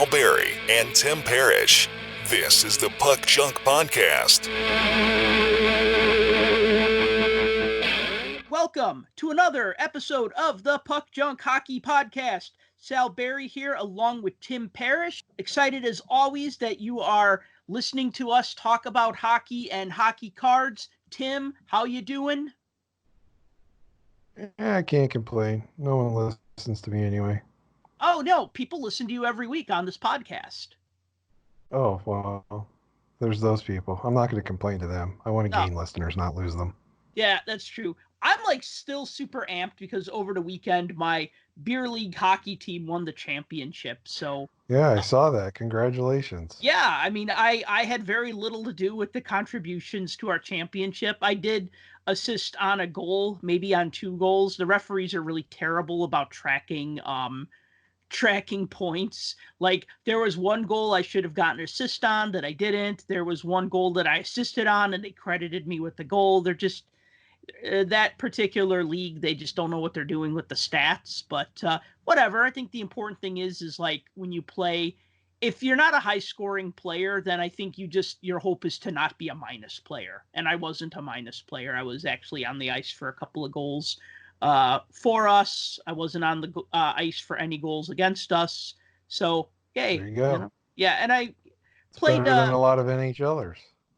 Sal Berry and Tim Parrish. This is the Puck Junk Podcast. Welcome to another episode of the Puck Junk Hockey Podcast. Sal Berry here along with Tim Parrish. Excited as always that you are listening to us talk about hockey and hockey cards. Tim, how you doing? I can't complain. No one listens to me anyway. Oh, no, people listen to you every week on this podcast. Oh, well, there's those people. I'm not going to complain to them. I want to gain listeners, not lose them. Yeah, that's true. I'm still super amped because over the weekend, my beer league hockey team won the championship. So yeah, I saw that. Congratulations. Yeah, I mean, I had very little to do with the contributions to our championship. I did assist on a goal, maybe on 2 goals. The referees are really terrible about tracking points. Like, there was 1 goal I should have gotten an assist on that I didn't. There was 1 goal that I assisted on and they credited me with the goal. They're just that particular league, they just don't know what they're doing with the stats, but whatever. I think the important thing is like when you play, if you're not a high scoring player, then I think your hope is to not be a minus player. And I wasn't a minus player. I was actually on the ice for a couple of goals for us. I wasn't on the ice for any goals against us. So, yay. There you go. You know? Yeah. And I played better than a lot of NHLers.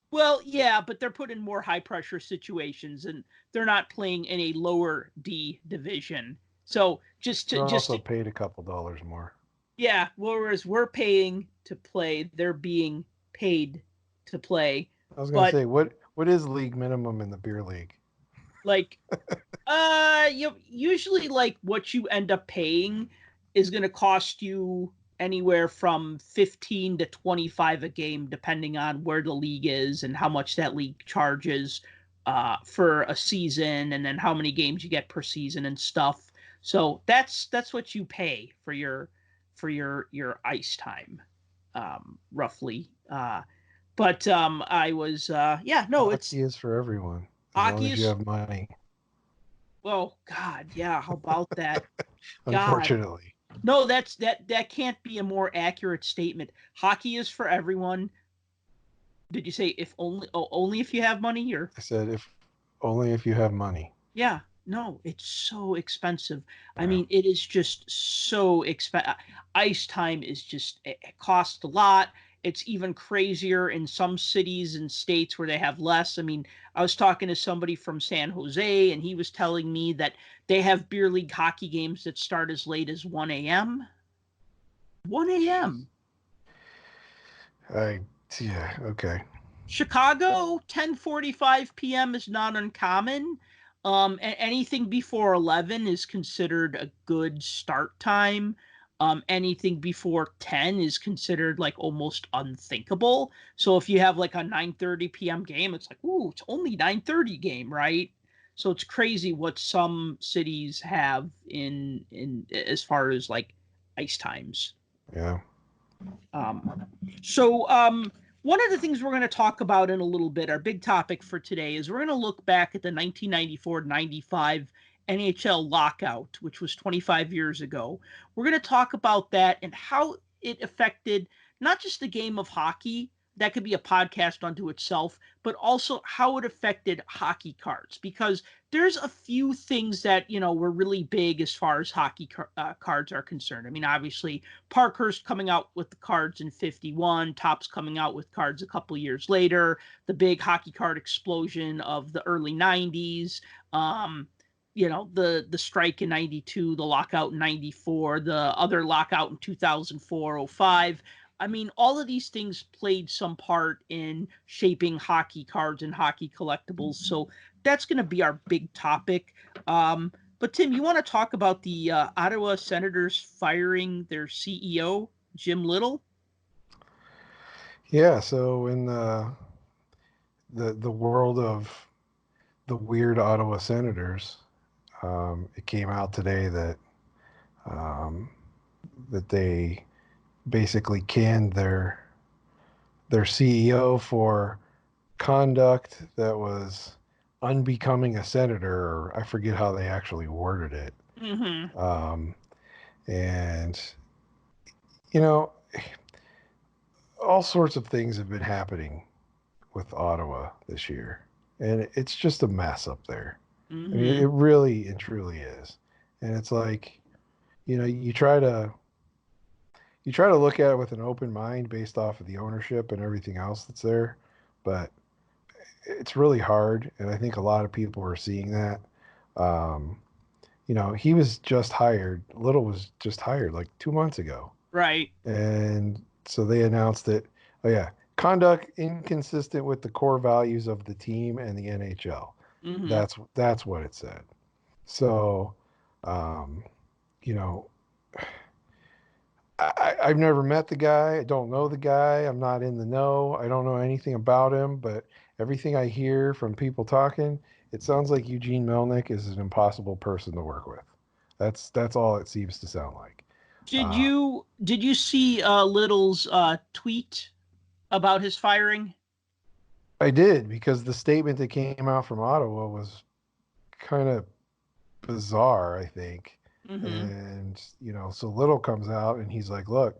Well, yeah, but they're put in more high-pressure situations, and they're not playing in a lower D division. So they're also paid a couple dollars more. Yeah, whereas we're paying to play, they're being paid to play. I was going to say, what is league minimum in the beer league? Like, usually like what you end up paying is going to cost you anywhere from 15 to 25 a game, depending on where the league is and how much that league charges for a season, and then how many games you get per season and stuff. So that's what you pay for your ice time, roughly. But I was hockey is for everyone. As long as you have money. Well, God, yeah. How about that? Unfortunately. No, that can't be a more accurate statement. Hockey is for everyone. Did you say only if you have money, or? I said only if you have money. Yeah. No, it's so expensive. Yeah. I mean, it is just so expensive. Ice time is just, it costs a lot. It's even crazier in some cities and states where they have less. I mean, I was talking to somebody from San Jose, and he was telling me that they have beer league hockey games that start as late as 1 a.m. 1 a.m. Yeah, okay. Chicago, 10:45 p.m. is not uncommon. Anything before 11 is considered a good start time. Anything before 10 is considered like almost unthinkable. So if you have like a 9:30 p.m. game, it's like, ooh, it's only 9:30 game, right? So it's crazy what some cities have in as far as like ice times. Yeah. One of the things we're going to talk about in a little bit, our big topic for today, is we're going to look back at the 1994-95 NHL Lockout, which was 25 years ago. We're going to talk about that and how it affected not just the game of hockey, that could be a podcast unto itself, but also how it affected hockey cards, because there's a few things that, were really big as far as hockey cards are concerned. I mean, obviously, Parkhurst coming out with the cards in 51, Topps coming out with cards a couple years later, the big hockey card explosion of the early 90s, the strike in 92, the lockout in 94, the other lockout in 2004-05. I mean, all of these things played some part in shaping hockey cards and hockey collectibles. So that's going to be our big topic. But Tim, you want to talk about the Ottawa Senators firing their CEO, Jim Little? Yeah. So in the world of the weird Ottawa Senators, it came out today that they basically canned their CEO for conduct that was unbecoming a senator, or I forget how they actually worded it. Mm-hmm. And all sorts of things have been happening with Ottawa this year, and it's just a mess up there. I mean, Mm-hmm. it really and truly is. And it's like, you try to look at it with an open mind based off of the ownership and everything else that's there, but it's really hard, and I think a lot of people are seeing that. Um, he was just hired. Little was just hired like 2 months ago, Right. and so they announced that. Oh yeah, conduct inconsistent with the core values of the team and the NHL. Mm-hmm. That's what it said. So, um, you know, I've never met the guy. I don't know the guy. I'm not in the know. I don't know anything about him, but everything I hear from people talking, it sounds like Eugene Melnick is an impossible person to work with. That's all it seems to sound like. Did Uh, you see Little's tweet about his firing? I did because the statement that came out from Ottawa was kind of bizarre, I think. Mm-hmm. And, so Little comes out and he's like, look,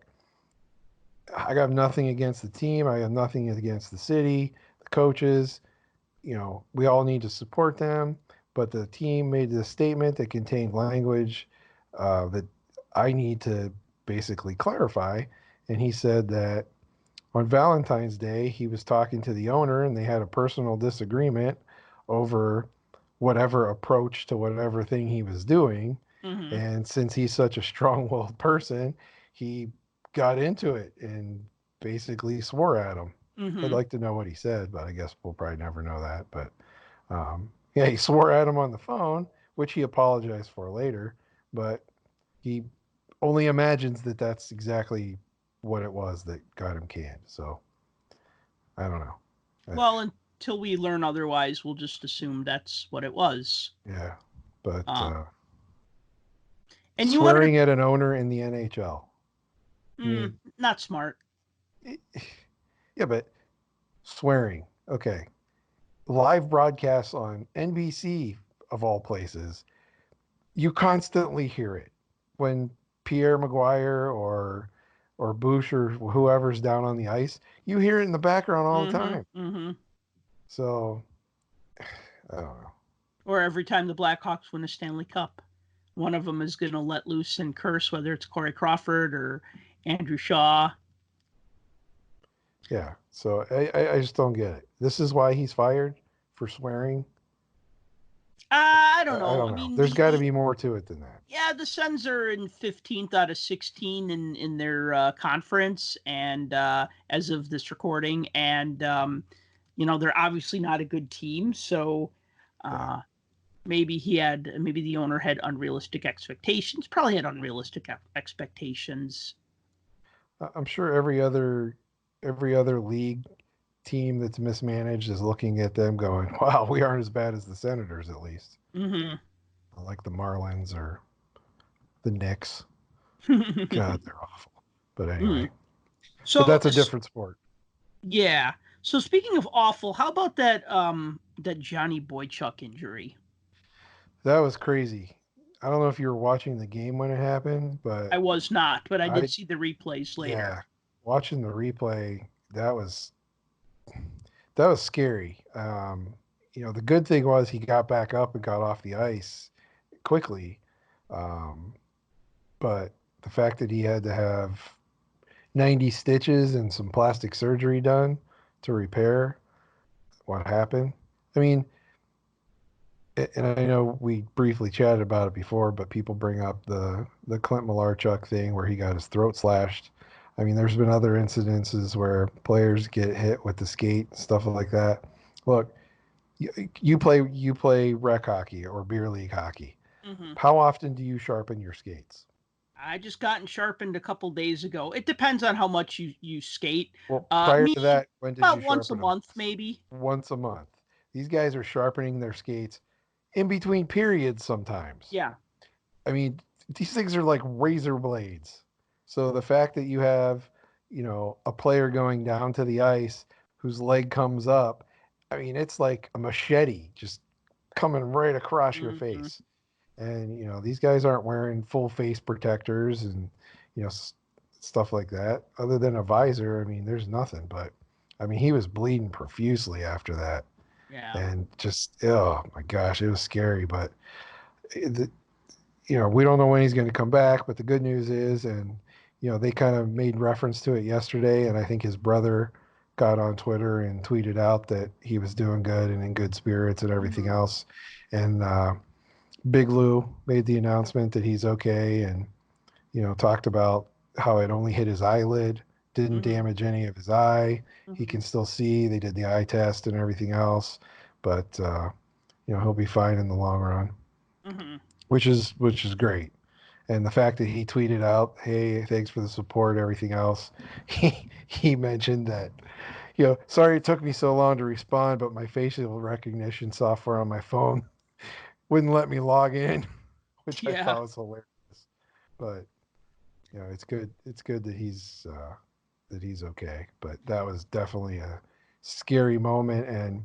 I got nothing against the team. I have nothing against the city, the coaches. We all need to support them. But the team made this statement that contained language that I need to basically clarify. And he said that on Valentine's Day, he was talking to the owner and they had a personal disagreement over whatever approach to whatever thing he was doing. Mm-hmm. And since he's such a strong willed person, he got into it and basically swore at him. I'd Mm-hmm. like to know what he said, but I guess we'll probably never know that. But yeah, he swore at him on the phone, which he apologized for later. But he only imagines that that's exactly what it was that got him canned. So I don't know. Well, until we learn otherwise, we'll just assume that's what it was. Yeah, but Uh, and you wanted swearing at an owner in the NHL. to, I mean, not smart. yeah, but swearing. Okay, live broadcasts on NBC of all places. You constantly hear it when Pierre Maguire or Bush or whoever's down on the ice. You hear it in the background all the Mm-hmm. time. Mm-hmm. So I don't know. Or every time the Blackhawks win a Stanley Cup, one of them is going to let loose and curse, whether it's Corey Crawford or Andrew Shaw. Yeah. So I just don't get it. This is why he's fired for swearing. I don't I know. don't I know. mean, There's got to be more to it than that. yeah, the Suns are in 15th out of 16 in their conference, and as of this recording, and they're obviously not a good team. So Yeah. uh, maybe the owner had unrealistic expectations. Probably had unrealistic expectations. I'm sure every other league team that's mismanaged is looking at them going, "Wow, we aren't as bad as the Senators at least." Mm-hmm. Like the Marlins or the Knicks. God, they're awful. But anyway, Mm. but So that's a different sport. yeah. So speaking of awful, how about that Johnny Boychuk injury? That was crazy. I don't know if you were watching the game when it happened, I but was not, but I did I see the replays later. yeah, watching the replay, that was scary. The good thing was he got back up and got off the ice quickly. Um, but the fact that he had to have 90 stitches and some plastic surgery done to repair what happened. I mean, and I know we briefly chatted about it before, but people bring up the Clint Malarchuk thing where he got his throat slashed. I mean, there's been other incidences where players get hit with the skate, stuff like that. Look, you play rec hockey or beer league hockey. Hmm. How often do you sharpen your skates? I just gotten sharpened a couple days ago. It depends on how much you skate. Well, prior Me to that, when did about you once a sharpen them? month maybe. Once a month. These guys are sharpening their skates in between periods sometimes. Yeah. I mean, these things are like razor blades. So the fact that you have, a player going down to the ice whose leg comes up, I mean, it's like a machete just coming right across your Hmm. face. And, these guys aren't wearing full face protectors and, stuff like that. Other than a visor, I mean, there's nothing. But I mean, he was bleeding profusely after that, Yeah. and just oh my gosh, it was scary. But the, we don't know when he's going to come back. But the good news is, and they kind of made reference to it yesterday, and I think his brother got on Twitter and tweeted out that he was doing good and in good spirits and everything Mm-hmm. else. And Big Lou made the announcement that he's okay, and talked about how it only hit his eyelid, didn't Mm-hmm. damage any of his eye. He Mm-hmm. can still see. They did the eye test and everything else, but he'll be fine in the long run, Mm-hmm. which is great. And the fact that he tweeted out, "Hey, thanks for the support," everything else, he mentioned that, sorry it took me so long to respond, but my facial recognition software on my phone wouldn't let me log in, which I Yeah. thought was hilarious. But it's good. It's good that he's okay. But that was definitely a scary moment, and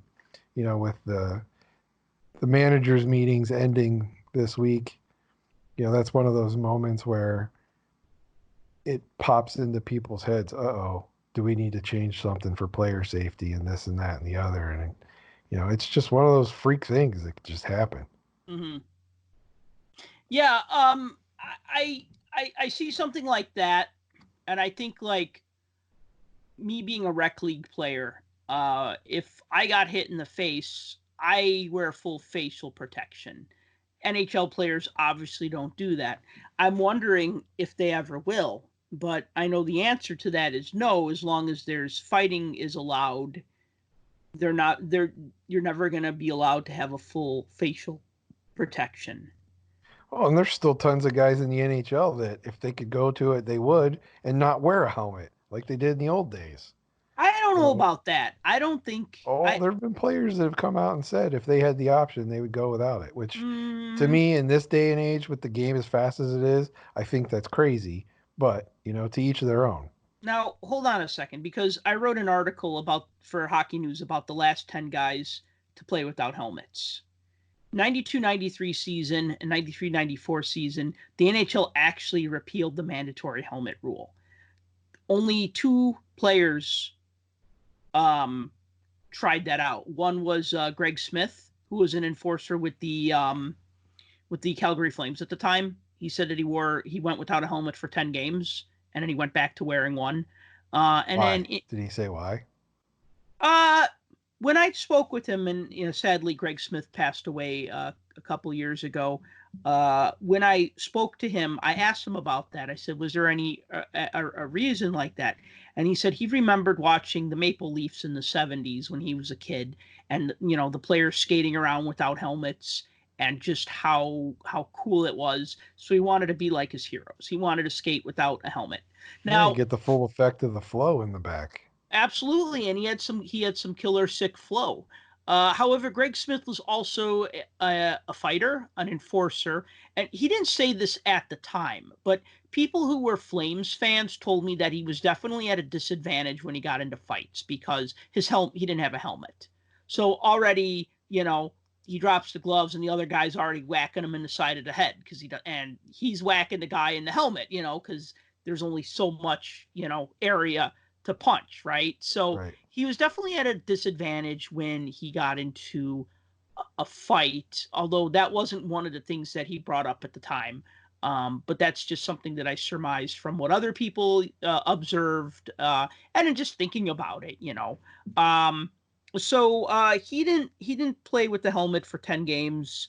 with the managers' meetings ending this week, that's one of those moments where it pops into people's heads. Uh-oh, do we need to change something for player safety and this and that and the other? And it's just one of those freak things that just happen. Mm-hmm. Yeah. I see something like that, and I think like me being a rec league player, if I got hit in the face, I wear full facial protection. NHL players obviously don't do that. I'm wondering if they ever will, but I know the answer to that is no. As long as there's fighting is allowed, you're never going to be allowed to have a full facial protection. Oh, and there's still tons of guys in the NHL that if they could go to it, they would and not wear a helmet like they did in the old days. I don't You know know, about that. I don't think oh, I there have been players that have come out and said if they had the option, they would go without it, which to mm, me, in this day and age, with the game as fast as it is, I think that's crazy. But, to each their own. Now, hold on a second, because I wrote an article for Hockey News about the last 10 guys to play without helmets. 92-93 season and 93-94 season, the NHL actually repealed the mandatory helmet rule. Only two players um, tried that out. One was Greg Smith, who was an enforcer with the Calgary Flames at the time. He said that he went without a helmet for 10 games, and then he went back to wearing one. And then Why? Did he say why? uh, when I spoke with him, and sadly, Greg Smith passed away a couple years ago. When I spoke to him, I asked him about that. I said, "Was there any a reason like that?" And he said he remembered watching the Maple Leafs in the '70s when he was a kid, and the players skating around without helmets, and just how cool it was. So he wanted to be like his heroes. He wanted to skate without a helmet. Yeah, you Now, get the full effect of the flow in the back. absolutely, and he had some killer sick flow. However, Greg Smith was also a fighter, an enforcer, and he didn't say this at the time, but people who were Flames fans told me that he was definitely at a disadvantage when he got into fights because he didn't have a helmet. So already, he drops the gloves and the other guy's already whacking him in the side of the head and he's whacking the guy in the helmet, because there's only so much, area to punch, right? So Right. he was definitely at a disadvantage when he got into a fight, although that wasn't one of the things that he brought up at the time. But that's just something that I surmised from what other people observed, and then just thinking about it. So he didn't play with the helmet for 10 games.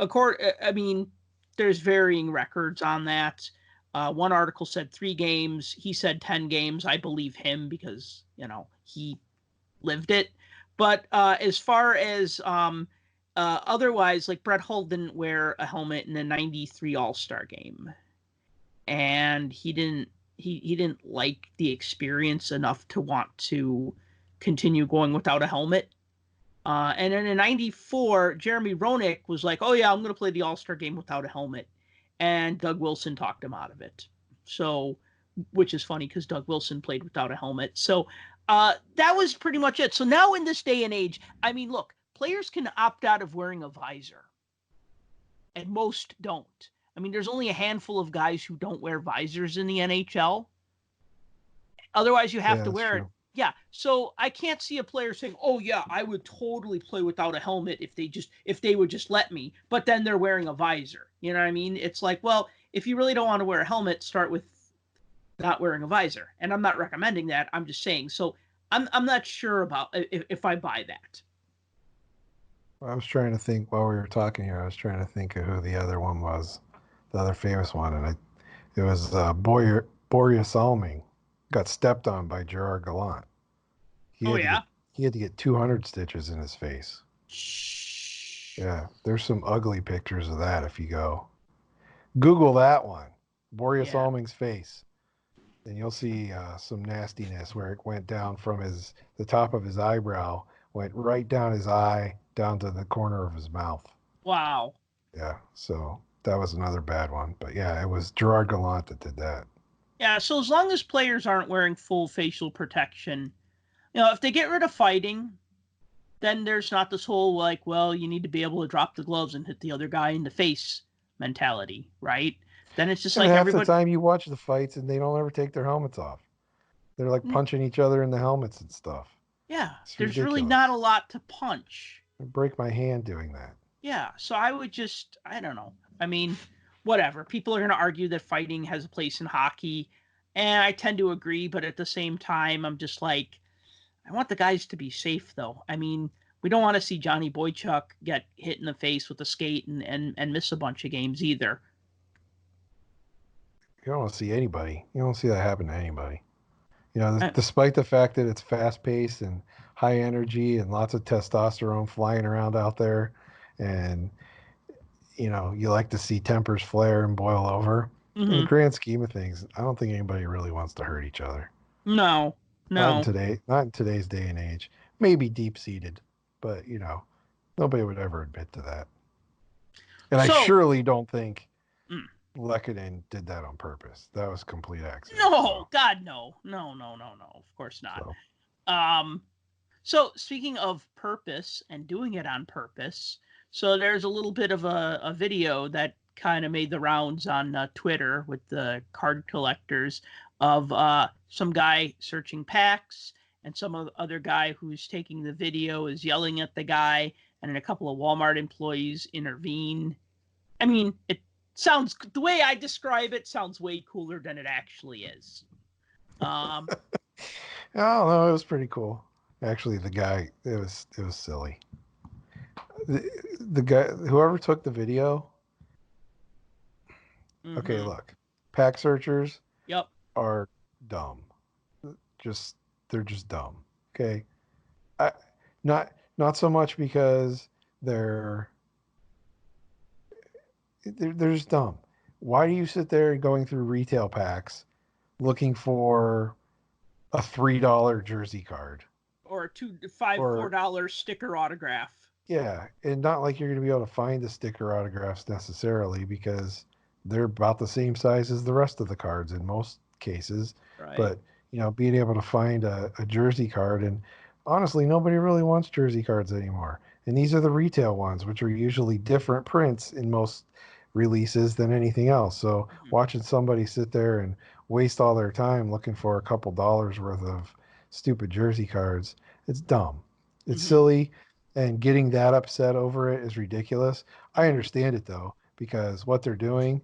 I mean, there's varying records on that. One article said 3 games. He said 10 games. I believe him because he lived it. But as far as otherwise, like Brett Hull didn't wear a helmet in the '93 All Star game, and he didn't like the experience enough to want to continue going without a helmet. And then in '94, Jeremy Roenick was like, "Oh yeah, I'm going to play the All Star game without a helmet," and Doug Wilson talked him out of it. So, which is funny because Doug Wilson played without a helmet. So that was pretty much it. So now in this day and age, I mean, look, players can opt out of wearing a visor, and most don't. I mean, there's only a handful of guys who don't wear visors in the NHL. Otherwise, you have to that's wear it. true. Yeah. So I can't see a player saying, "Oh yeah, I would totally play without a helmet if they would just let me." But then they're wearing a visor. You know what I mean? It's like, well, if you really don't want to wear a helmet, start with not wearing a visor. And I'm not recommending that. I'm just saying. So I'm not sure about if I buy that. I was trying to think while we were talking here. I was trying to think of who the other one was, the other famous one, and it was Boreas Alming got stepped on by Gerard Gallant. He Oh had to yeah. get he had to get 200 stitches in his face. Shh. Yeah, there's some ugly pictures of that if you go Google that one, Boreas Yeah. Alming's face, and you'll see some nastiness where it went down from the top of his eyebrow, went right down his eye, down to the corner of his mouth. Wow. Yeah, so that was another bad one. But yeah, it was Gerard Gallant that did that. Yeah. So as long as players aren't wearing full facial protection, if they get rid of fighting, then there's not this whole like, well, you need to be able to drop the gloves and hit the other guy in the face mentality, right? Then it's just And like half the everybody. time you watch the fights and they don't ever take their helmets off. They're like punching each other in the helmets and stuff. Yeah, It's there's really not a ridiculous. lot to punch. I break my hand doing that. Yeah, so I would just, I don't know. I mean, whatever. People are going to argue that fighting has a place in hockey, and I tend to agree, but at the same time, I'm just like, I want the guys to be safe, though. I mean, we don't want to see Johnny Boychuk get hit in the face with a skate and miss a bunch of games either. You don't see anybody. You don't see that happen to anybody. Uh, Despite the fact that it's fast paced and high energy and lots of testosterone flying around out there, and you like to see tempers flare and boil over. In the mm-hmm. grand scheme of things, I don't think anybody really wants to hurt each other. No, no. Not in today's day and age. Maybe deep seated, but nobody would ever admit to that. And I So, surely don't think mm, Lekanen did that on purpose. That was complete accident. no, God, no, no, no, no, no. Of course not. So Um, So speaking of purpose and doing it on purpose, so there's a little bit of a video that kind of made the rounds on Twitter with the card collectors of some guy searching packs and some other guy who's taking the video is yelling at the guy, and then a couple of Walmart employees intervene. I mean, it sounds, the way I describe it sounds way cooler than it actually is. I don't know. It was pretty cool. Actually, the guy, it was silly. The guy, whoever took the video. Mm-hmm. Okay, look, pack searchers Yep. are dumb. They're just dumb. Okay, not so much because they're just dumb. Why do you sit there going through retail packs looking for a $3 jersey card Or a $4 sticker autograph? Yeah, and not like you're going to be able to find the sticker autographs necessarily because they're about the same size as the rest of the cards in most cases. Right. But being able to find a jersey card, and honestly, nobody really wants jersey cards anymore. And these are the retail ones, which are usually different prints in most releases than anything else. So watching somebody sit there and waste all their time looking for a couple dollars worth of stupid jersey cards, it's dumb. It's silly, and getting that upset over it is ridiculous. I understand it though, because what they're doing,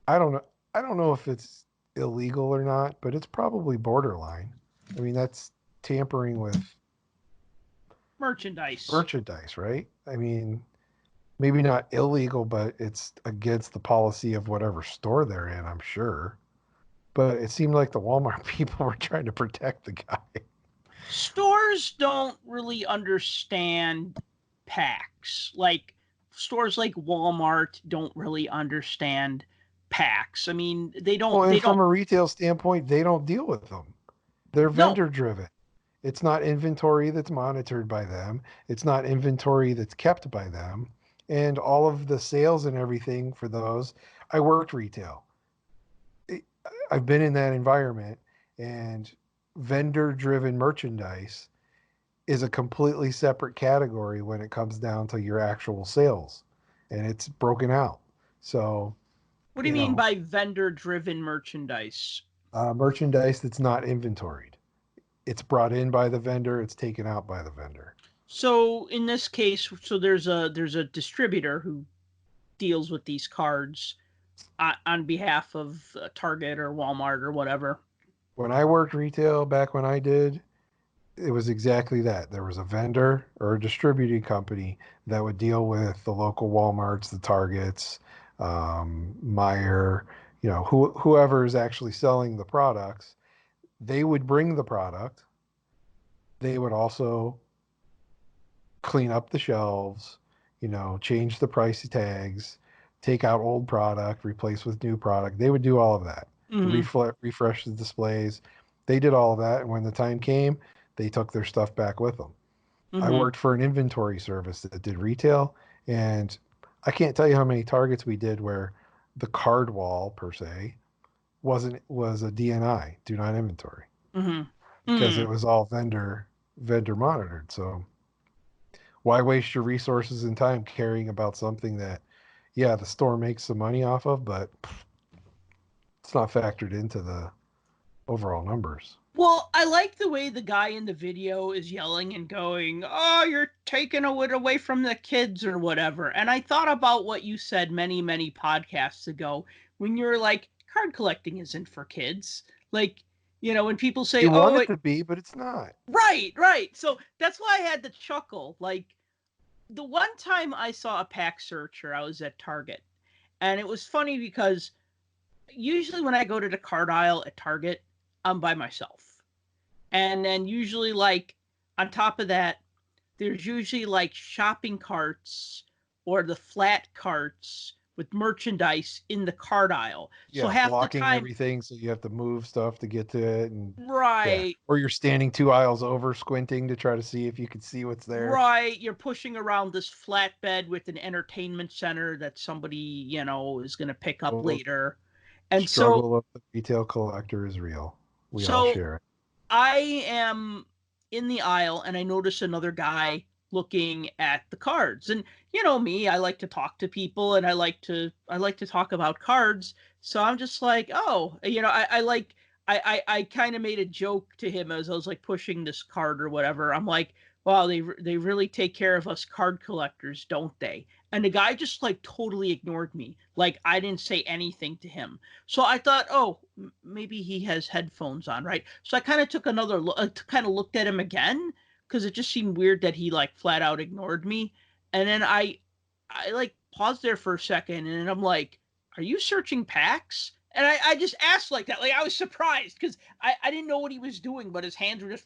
I don't know if it's illegal or not, but it's probably borderline. I mean, that's tampering with merchandise, right? I mean, maybe not illegal, but it's against the policy of whatever store they're in, I'm sure. But it seemed like the Walmart people were trying to protect the guy. Stores don't really understand packs. Like stores like Walmart don't really understand packs. I mean, they don't. Well, They and from don't. a retail standpoint, they don't deal with them. They're No. vendor driven. It's not inventory that's monitored by them. It's not inventory that's kept by them. And all of the sales and everything for those, I worked retail. I've been in that environment, and vendor driven merchandise is a completely separate category when it comes down to your actual sales, and it's broken out. So, What do you mean by vendor driven merchandise? Merchandise that's not inventoried. It's brought in by the vendor. It's taken out by the vendor. So in this case, so there's a distributor who deals with these cards on behalf of Target or Walmart or whatever. When I worked retail back when I did, it was exactly that. There was a vendor or a distributing company that would deal with the local Walmarts, the Targets, Meyer, whoever is actually selling the products. They would bring the product. They would also clean up the shelves, change the price tags, take out old product, replace with new product. They would do all of that. Refresh the displays. They did all of that. And when the time came, they took their stuff back with them. I worked for an inventory service that did retail, and I can't tell you how many Targets we did where the card wall per se was a DNI, do not inventory, because it was all vendor monitored. So why waste your resources and time caring about something that, yeah, the store makes some money off of, but it's not factored into the overall numbers. Well, I like the way the guy in the video is yelling and going, "Oh, you're taking it away from the kids," or whatever. And I thought about what you said many, many podcasts ago when you're like, card collecting isn't for kids. Like, when people say, You want "Oh, it to be, but it's not." Right. So that's why I had to chuckle. Like, the one time I saw a pack searcher, I was at Target. And it was funny because usually when I go to the card aisle at Target, I'm by myself. And then usually, like, on top of that, there's usually like shopping carts or the flat carts with merchandise in the card aisle. So Yeah, half the blocking time, everything so you have to move stuff to get to it, and yeah, right, or you're standing 2 aisles over squinting to try to see if you can see what's there. right, you're pushing around this flatbed with an entertainment center that somebody, is going to pick up Well, later. the And so, struggle of the retail collector is real. We all so share it. I am in the aisle and I notice another guy looking at the cards. And me, I like to talk to people and I like to talk about cards. So I'm just like, oh, I kind of made a joke to him as I was like pushing this card or whatever. I'm like, wow, they really take care of us card collectors, don't they? And the guy just like totally ignored me. Like I didn't say anything to him. So I thought, oh, maybe he has headphones on, right? So I kind of took another look, kind of looked at him again because it just seemed weird that he like flat out ignored me. And then I like paused there for a second, and then I'm like, "Are you searching packs?" And I just asked like that, like I was surprised because I didn't know what he was doing, but his hands were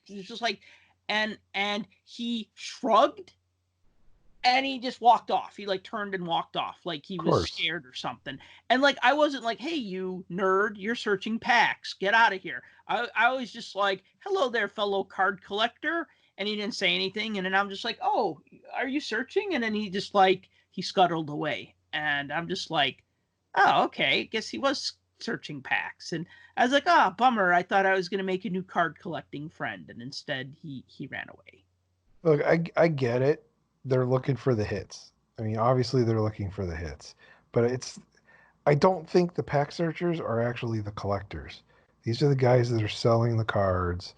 just like, and he shrugged and he just walked off. He like turned and walked off like he Of was course. scared or something. And like I wasn't like, "Hey, you nerd, you're searching packs. Get out of here." I was just like, "Hello there, fellow card collector." And he didn't say anything. And then I'm just like, "Oh, are you searching?" And then he scuttled away. And I'm just like, "Oh, okay. Guess he was searching packs." And I was like, "Ah, oh, bummer. I thought I was gonna make a new card collecting friend." And instead he ran away. Look, I get it. They're looking for the hits. I mean, obviously they're looking for the hits, but I don't think the pack searchers are actually the collectors. These are the guys that are selling the cards.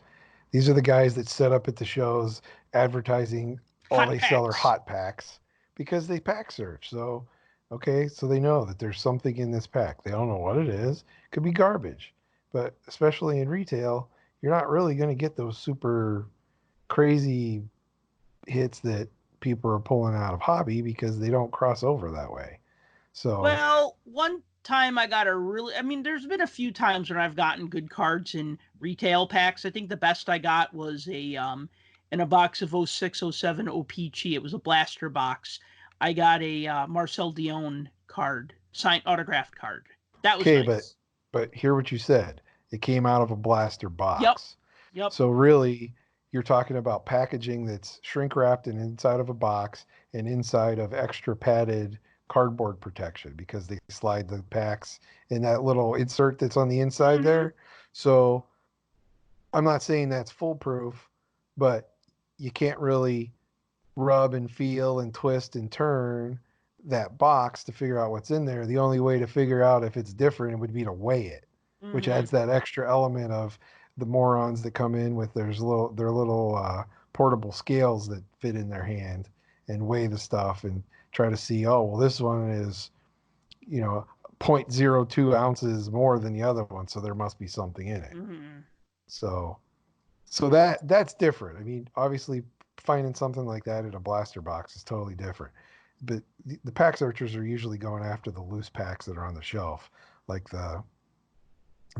These are the guys that set up at the shows advertising all Hot they sell are packs. hot packs because they pack search. So, okay, so they know that there's something in this pack. They don't know what it is. It could be garbage. But especially in retail, you're not really going to get those super crazy hits that people are pulling out of hobby because they don't cross over that way. So, Well, one time I mean, there's been a few times when I've gotten good cards in retail packs. I think the best I got was in a box of 06, 07 OPC. It was a blaster box. I got a Marcel Dion card, signed autographed card. That was okay, but nice. hear what you said. It came out of a blaster Yep. box. Yep. So really, you're talking about packaging that's shrink wrapped and inside of a box and inside of extra padded cardboard protection because they slide the packs in that little insert that's on the inside Hmm. there. So I'm not saying that's foolproof, but you can't really rub and feel and twist and turn that box to figure out what's in there. The only way to figure out if it's different would be to weigh it. which Mm-hmm. adds that extra element of the morons that come in with their little portable scales that fit in their hand and weigh the stuff and try to see, oh, well, this one is, you know, 0.02 ounces more than the other one, so there must be something in it. Mm-hmm. So, so that's different. I mean, obviously, finding something like that in a blaster box is totally different. But the pack searchers are usually going after the loose packs that are on the shelf, like the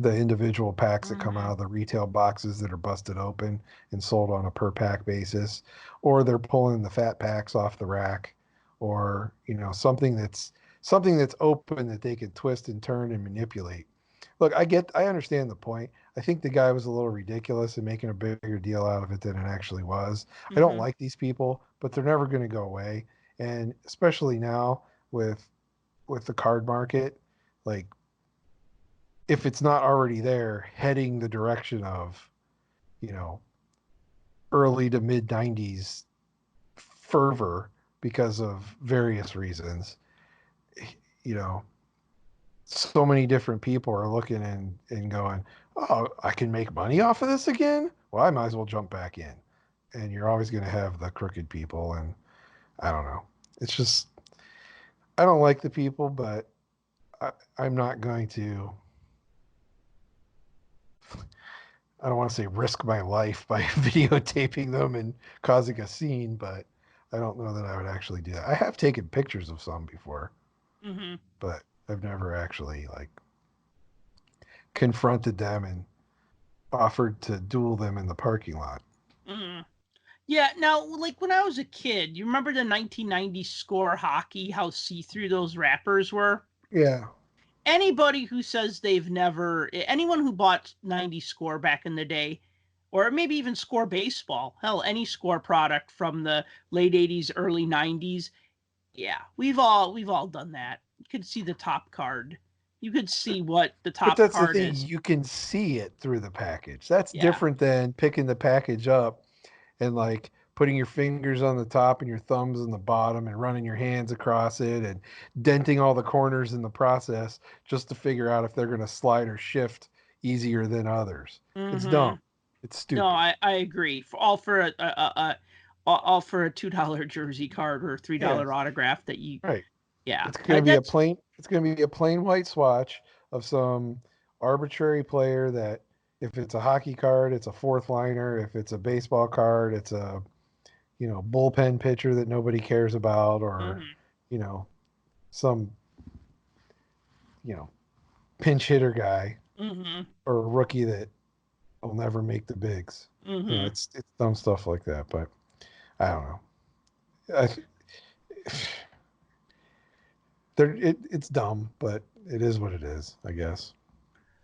individual packs that come Mm-hmm. out of the retail boxes that are busted open and sold on a per pack basis, or they're pulling the fat packs off the rack, or something that's open that they can twist and turn and manipulate. Look, I understand the point. I think the guy was a little ridiculous in making a bigger deal out of it than it actually was. I don't Mm-hmm. like these people, but they're never going to go away. And especially now with the card market, like if it's not already there, heading the direction of, you know, early to mid 90s fervor because of various reasons, you know, so many different people are looking and going, oh, I can make money off of this again? Well, I might as well jump back in. And you're always going to have the crooked people. And I don't know. It's just, I don't like the people, but I'm not going to, I don't want to say risk my life by videotaping them and causing a scene, but I don't know that I would actually do that. I have taken pictures of some before, Mm-hmm. but I've never actually like confronted them and offered to duel them in the parking lot. Mm-hmm. Yeah, now, like when I was a kid, you remember the 1990 score hockey, how see-through those wrappers were? Yeah. Anybody who says they've never, anyone who bought 90 score back in the day, or maybe even score baseball, hell, any score product from the late 80s, early 90s, yeah, we've all done that. You could see the top card. You could see what the But top that's the card thing, is. you can see it through the package. That's Yeah. different than picking the package up and like putting your fingers on the top and your thumbs on the bottom and running your hands across it and denting all the corners in the process just to figure out if they're going to slide or shift easier than others. It's Mm-hmm. dumb. It's No, stupid. I agree. For all for a $2 jersey card or $3 Yes. autograph that you, Right. yeah, It's going to be a that's plain it's going to be a plain white swatch of some arbitrary player that if it's a hockey card, it's a fourth liner. If it's a baseball card, it's a, bullpen pitcher that nobody cares about, or, mm-hmm. you know, some, you know, pinch hitter guy Mm-hmm. or a rookie that will never make the bigs. Mm-hmm. It's dumb stuff like that, but I don't know. I, it's dumb, but it is what it is, I guess.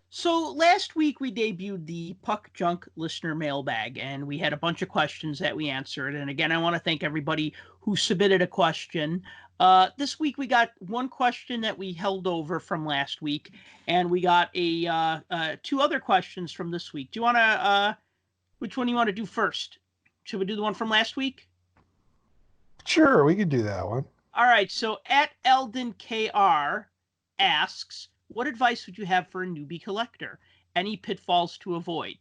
So last week we debuted the Puck Junk listener mailbag, and we had a bunch of questions that we answered. And again, I want to thank everybody who submitted a question. This week we got one question that we held over from last week, and we got two other questions from this week. Do you want to? Which one do you want to do first? Should we do the one from last week? Sure, we could do that one. All right. So at Eldon KR asks, what advice would you have for a newbie collector? Any pitfalls to avoid?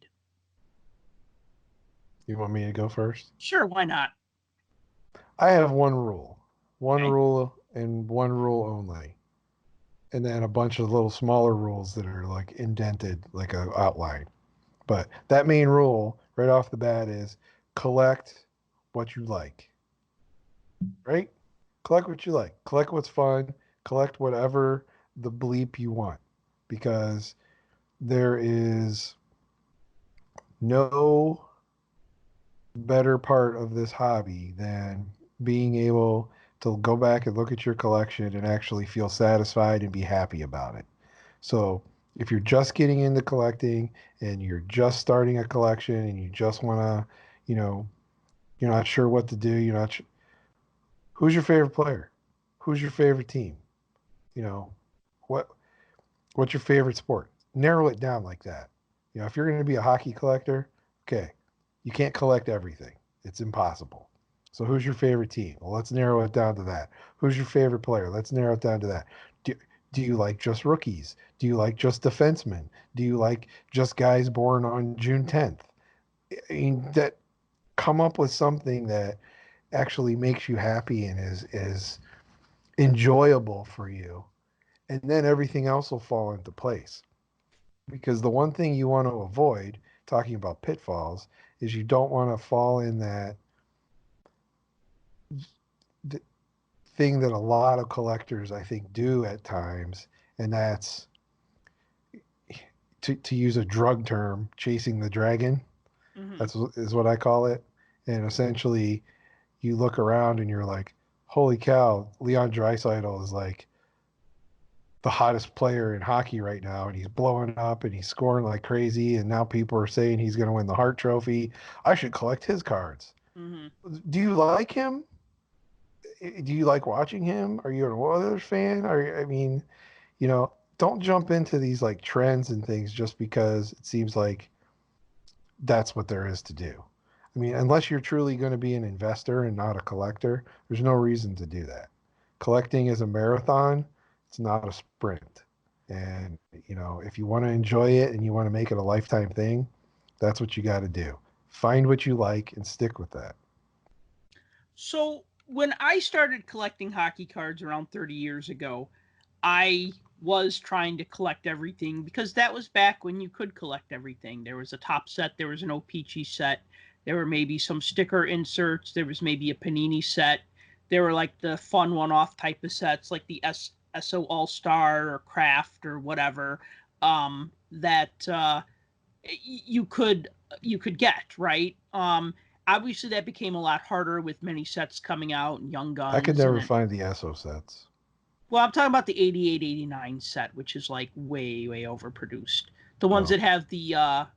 You want me to go first? Sure, why not? I have one Okay. rule and one rule only, and then a bunch of little smaller rules that are like indented, like a outline. But that main rule right off the bat is collect what you like, right? Collect what you like. Collect what's fun. Collect whatever the bleep you want, because there is no better part of this hobby than being able to go back and look at your collection and actually feel satisfied and be happy about it. So, if you're just getting into collecting and you're just starting a collection and you just want to, you know, you're not sure what to do, who's your favorite player? Who's your favorite team? You know, what what's your favorite sport? Narrow it down like that. If you're going to be a hockey collector, okay, you can't collect everything. It's impossible. So who's your favorite team? Well, let's narrow it down to that. Who's your favorite player? Let's narrow it down to that. Do, Do you like just rookies? Do you like just defensemen? Do you like just guys born on June 10th? I mean, that come up with something that actually makes you happy and is enjoyable for you. And then everything else will fall into place. Because the one thing you want to avoid, talking about pitfalls, is you don't want to fall in that thing that a lot of collectors, I think, do at times, and that's to use a drug term, chasing the dragon. That's is what I call it. And essentially, you look around and you're like, "Holy cow! Leon Draisaitl is like the hottest player in hockey right now, and he's blowing up and he's scoring like crazy. And now people are saying he's going to win the Hart Trophy. I should collect his cards." Do you like him? Do you like watching him? Are you an Oilers fan? I mean, don't jump into these like trends and things just because it seems like that's what there is to do. I mean, unless you're truly going to be an investor and not a collector, there's no reason to do that. Collecting is a marathon. It's not a sprint. And, if you want to enjoy it and you want to make it a lifetime thing, that's what you got to do. Find what you like and stick with that. So when I started collecting hockey cards around 30 years ago, I was trying to collect everything because that was back when you could collect everything. There was a top set, there was an O-Pee-Chee set, there were maybe some sticker inserts, there was maybe a Panini set, there were like the fun one-off type of sets like the SO All-Star or Craft or whatever that you could get, right? Obviously that became a lot harder with many sets coming out and Young Guns. I could never find the SO sets. Well, I'm talking about the 88, 89 set, which is like way, way overproduced. The ones that have they're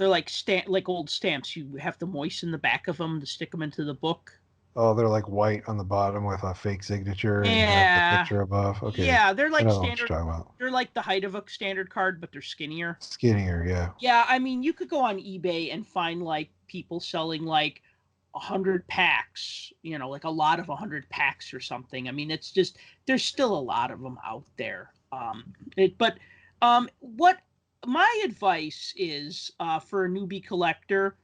like old stamps. You have to moisten the back of them to stick them into the book. Oh, they're like white on the bottom with a fake signature and you have the picture above. Okay. Yeah, they're like standard. They're like the height of a standard card, but they're skinnier. Skinnier, yeah. Yeah, I mean, you could go on eBay and find like people selling like 100 packs, like a lot of 100 packs or something. I mean, it's just, there's still a lot of them out there. What my advice is for a newbie collector.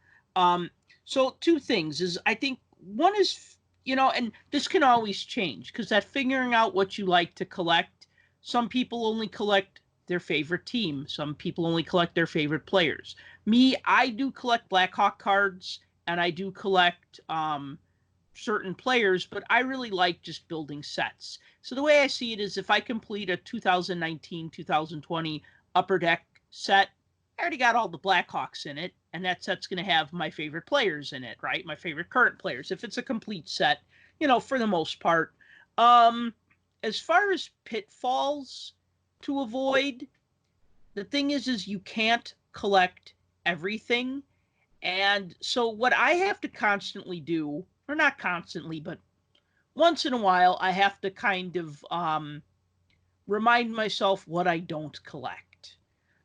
So two things is, I think one is, and this can always change because that figuring out what you like to collect, some people only collect their favorite team. Some people only collect their favorite players. Me, I do collect Blackhawk cards and I do collect certain players, but I really like just building sets. So the way I see it is if I complete a 2019, 2020 Upper Deck set, I already got all the Blackhawks in it, and that set's going to have my favorite players in it, right? My favorite current players, if it's a complete set, for the most part. As far as pitfalls to avoid, the thing is you can't collect everything. And so what I have to constantly do, or not constantly, but once in a while, I have to kind of remind myself what I don't collect.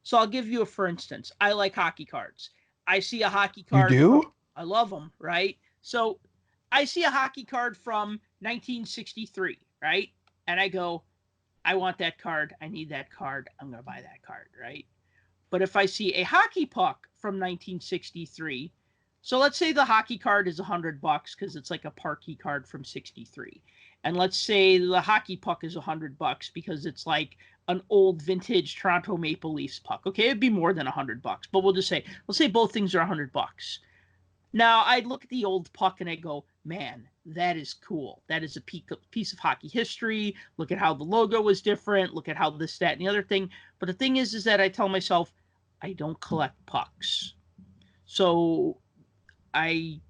So I'll give you for instance. I like hockey cards. I see a hockey card. You do? I love them, right? So I see a hockey card from 1963, right? And I go, I want that card. I need that card. I'm going to buy that card, right? But if I see a hockey puck from 1963, so let's say the hockey card is $100 because it's like a Parkey card from 63. And let's say the hockey puck is $100 because it's like an old vintage Toronto Maple Leafs puck. Okay, it'd be more than $100, but let's say both things are $100. Now I'd look at the old puck and I go, man, that is cool. That is a piece of hockey history. Look at how the logo was different. Look at how this, that, and the other thing. But the thing is that I tell myself, I don't collect pucks. So I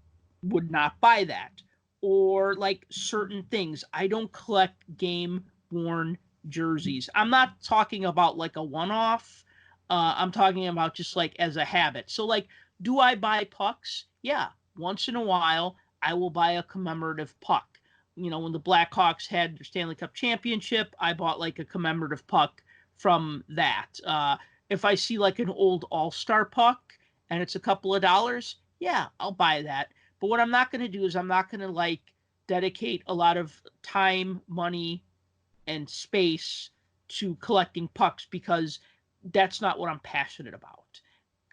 would not buy that. Or like certain things. I don't collect game-worn jerseys. I'm not talking about like a one-off. I'm talking about just like as a habit. So like, do I buy pucks? Yeah. Once in a while, I will buy a commemorative puck. When the Blackhawks had their Stanley Cup championship, I bought like a commemorative puck from that. If I see like an old All-Star puck and it's a couple of dollars, yeah, I'll buy that. But what I'm not going to do is I'm not going to like dedicate a lot of time, money, and space to collecting pucks because that's not what I'm passionate about.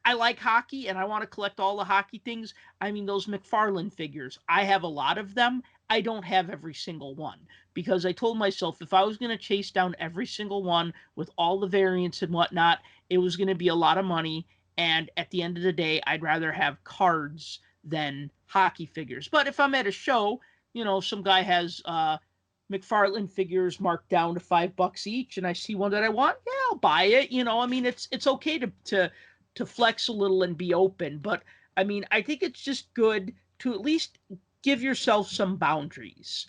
I like hockey and I want to collect all the hockey things. I mean, those McFarlane figures, I have a lot of them. I don't have every single one because I told myself if I was going to chase down every single one with all the variants and whatnot, it was going to be a lot of money. And at the end of the day, I'd rather have cards than hockey figures. But if I'm at a show, some guy has McFarlane figures marked down to $5 each, and I see one that I want, yeah, I'll buy it. I mean, it's okay to flex a little and be open, but I mean, I think it's just good to at least give yourself some boundaries.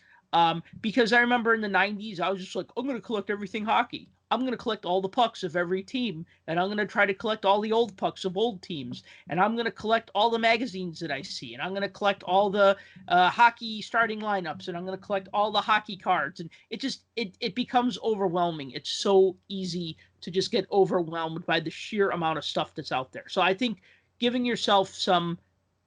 Because I remember in the 90s, I was just like, I'm going to collect everything hockey. I'm going to collect all the pucks of every team, and I'm going to try to collect all the old pucks of old teams, and I'm going to collect all the magazines that I see, and I'm going to collect all the hockey starting lineups, and I'm going to collect all the hockey cards, and it becomes overwhelming. It's so easy to just get overwhelmed by the sheer amount of stuff that's out there. So I think giving yourself some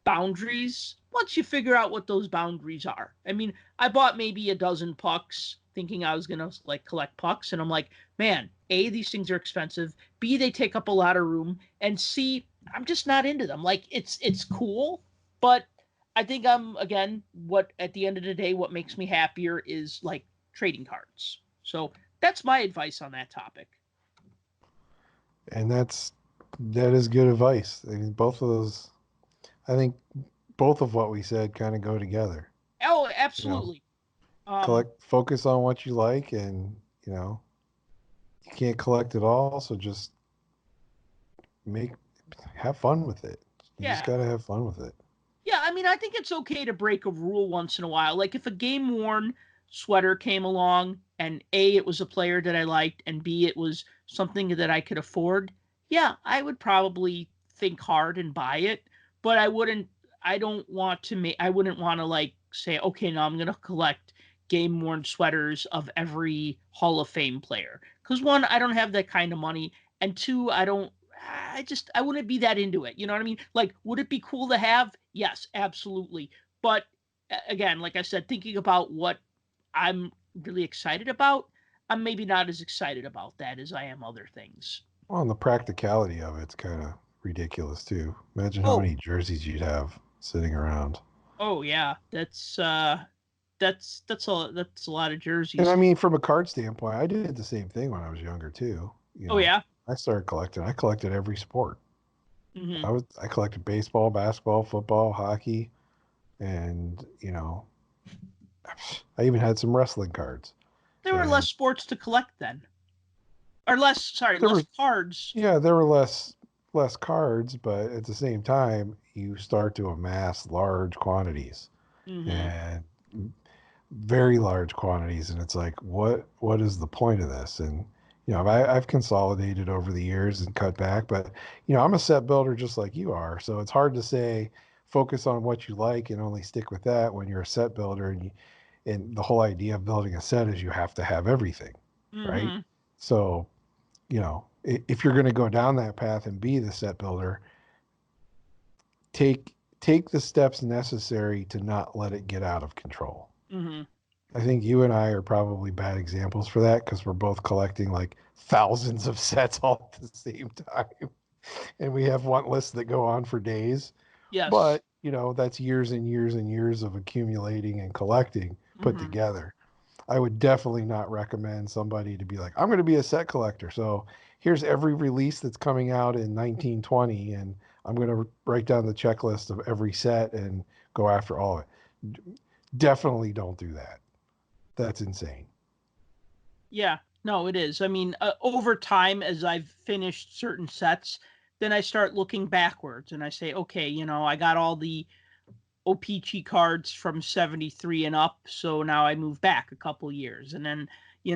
boundaries once you figure out what those boundaries are. I mean, I bought maybe a dozen pucks thinking I was going to like collect pucks, and I'm like, man, A, these things are expensive, B, they take up a lot of room, and C, I'm just not into them. Like it's cool, but I think again, what at the end of the day what makes me happier is like trading cards. So that's my advice on that topic. And that is good advice. I mean, both of those, I think both of what we said kind of go together. Oh, absolutely. Focus on what you like, and you can't collect it all, so just have fun with it. You just got to have fun with it. Yeah, I mean, I think it's okay to break a rule once in a while. Like if a game worn sweater came along and A, it was a player that I liked, and B, it was something that I could afford, yeah, I would probably think hard and buy it. But I wouldn't want to like say, okay, now I'm going to collect game worn sweaters of every Hall of Fame player. Because one, I don't have that kind of money. And two, I wouldn't be that into it. You know what I mean? Like, would it be cool to have? Yes, absolutely. But again, like I said, thinking about what I'm really excited about, I'm maybe not as excited about that as I am other things. Well, and the practicality of it's kind of ridiculous too. Imagine how Oh, many jerseys you'd have sitting around. oh yeah, that's a lot of And I jerseys. mean, from a card standpoint, I did the same thing when I was younger too. Oh yeah. I started collecting. I collected every sport. Hmm. I collected baseball, basketball, football, hockey, and I even had some wrestling cards. There were And less sports to collect then, or less there less were cards. there were less cards, but at the same time, you start to amass large quantities Hmm. and very large quantities, and it's like, what is the point of this? And I've consolidated over the years and cut back, but I'm a set builder just like you are, so it's hard to say focus on what you like and only stick with that when you're a set builder, and the whole idea of building a set is you have to have everything, right? Hmm. So if you're going to go down that path and be the set builder, take the steps necessary to not let it get out of control. Hmm. I think you and I are probably bad examples for that because we're both collecting like thousands of sets all at the same time. And we have want lists that go on for days. Yes. But, that's years and years and years of accumulating and collecting put Hmm. together. I would definitely not recommend somebody to be like, I'm going to be a set collector. So here's every release that's coming out in 1920, and I'm going to write down the checklist of every set and go after all of it. Definitely don't do that. That's insane. Yeah, no, it is. I mean, over time, as I've finished certain sets, then I start looking backwards and I say, okay, I got all the OPG cards from 73 and up. So now I move back a couple years. And then,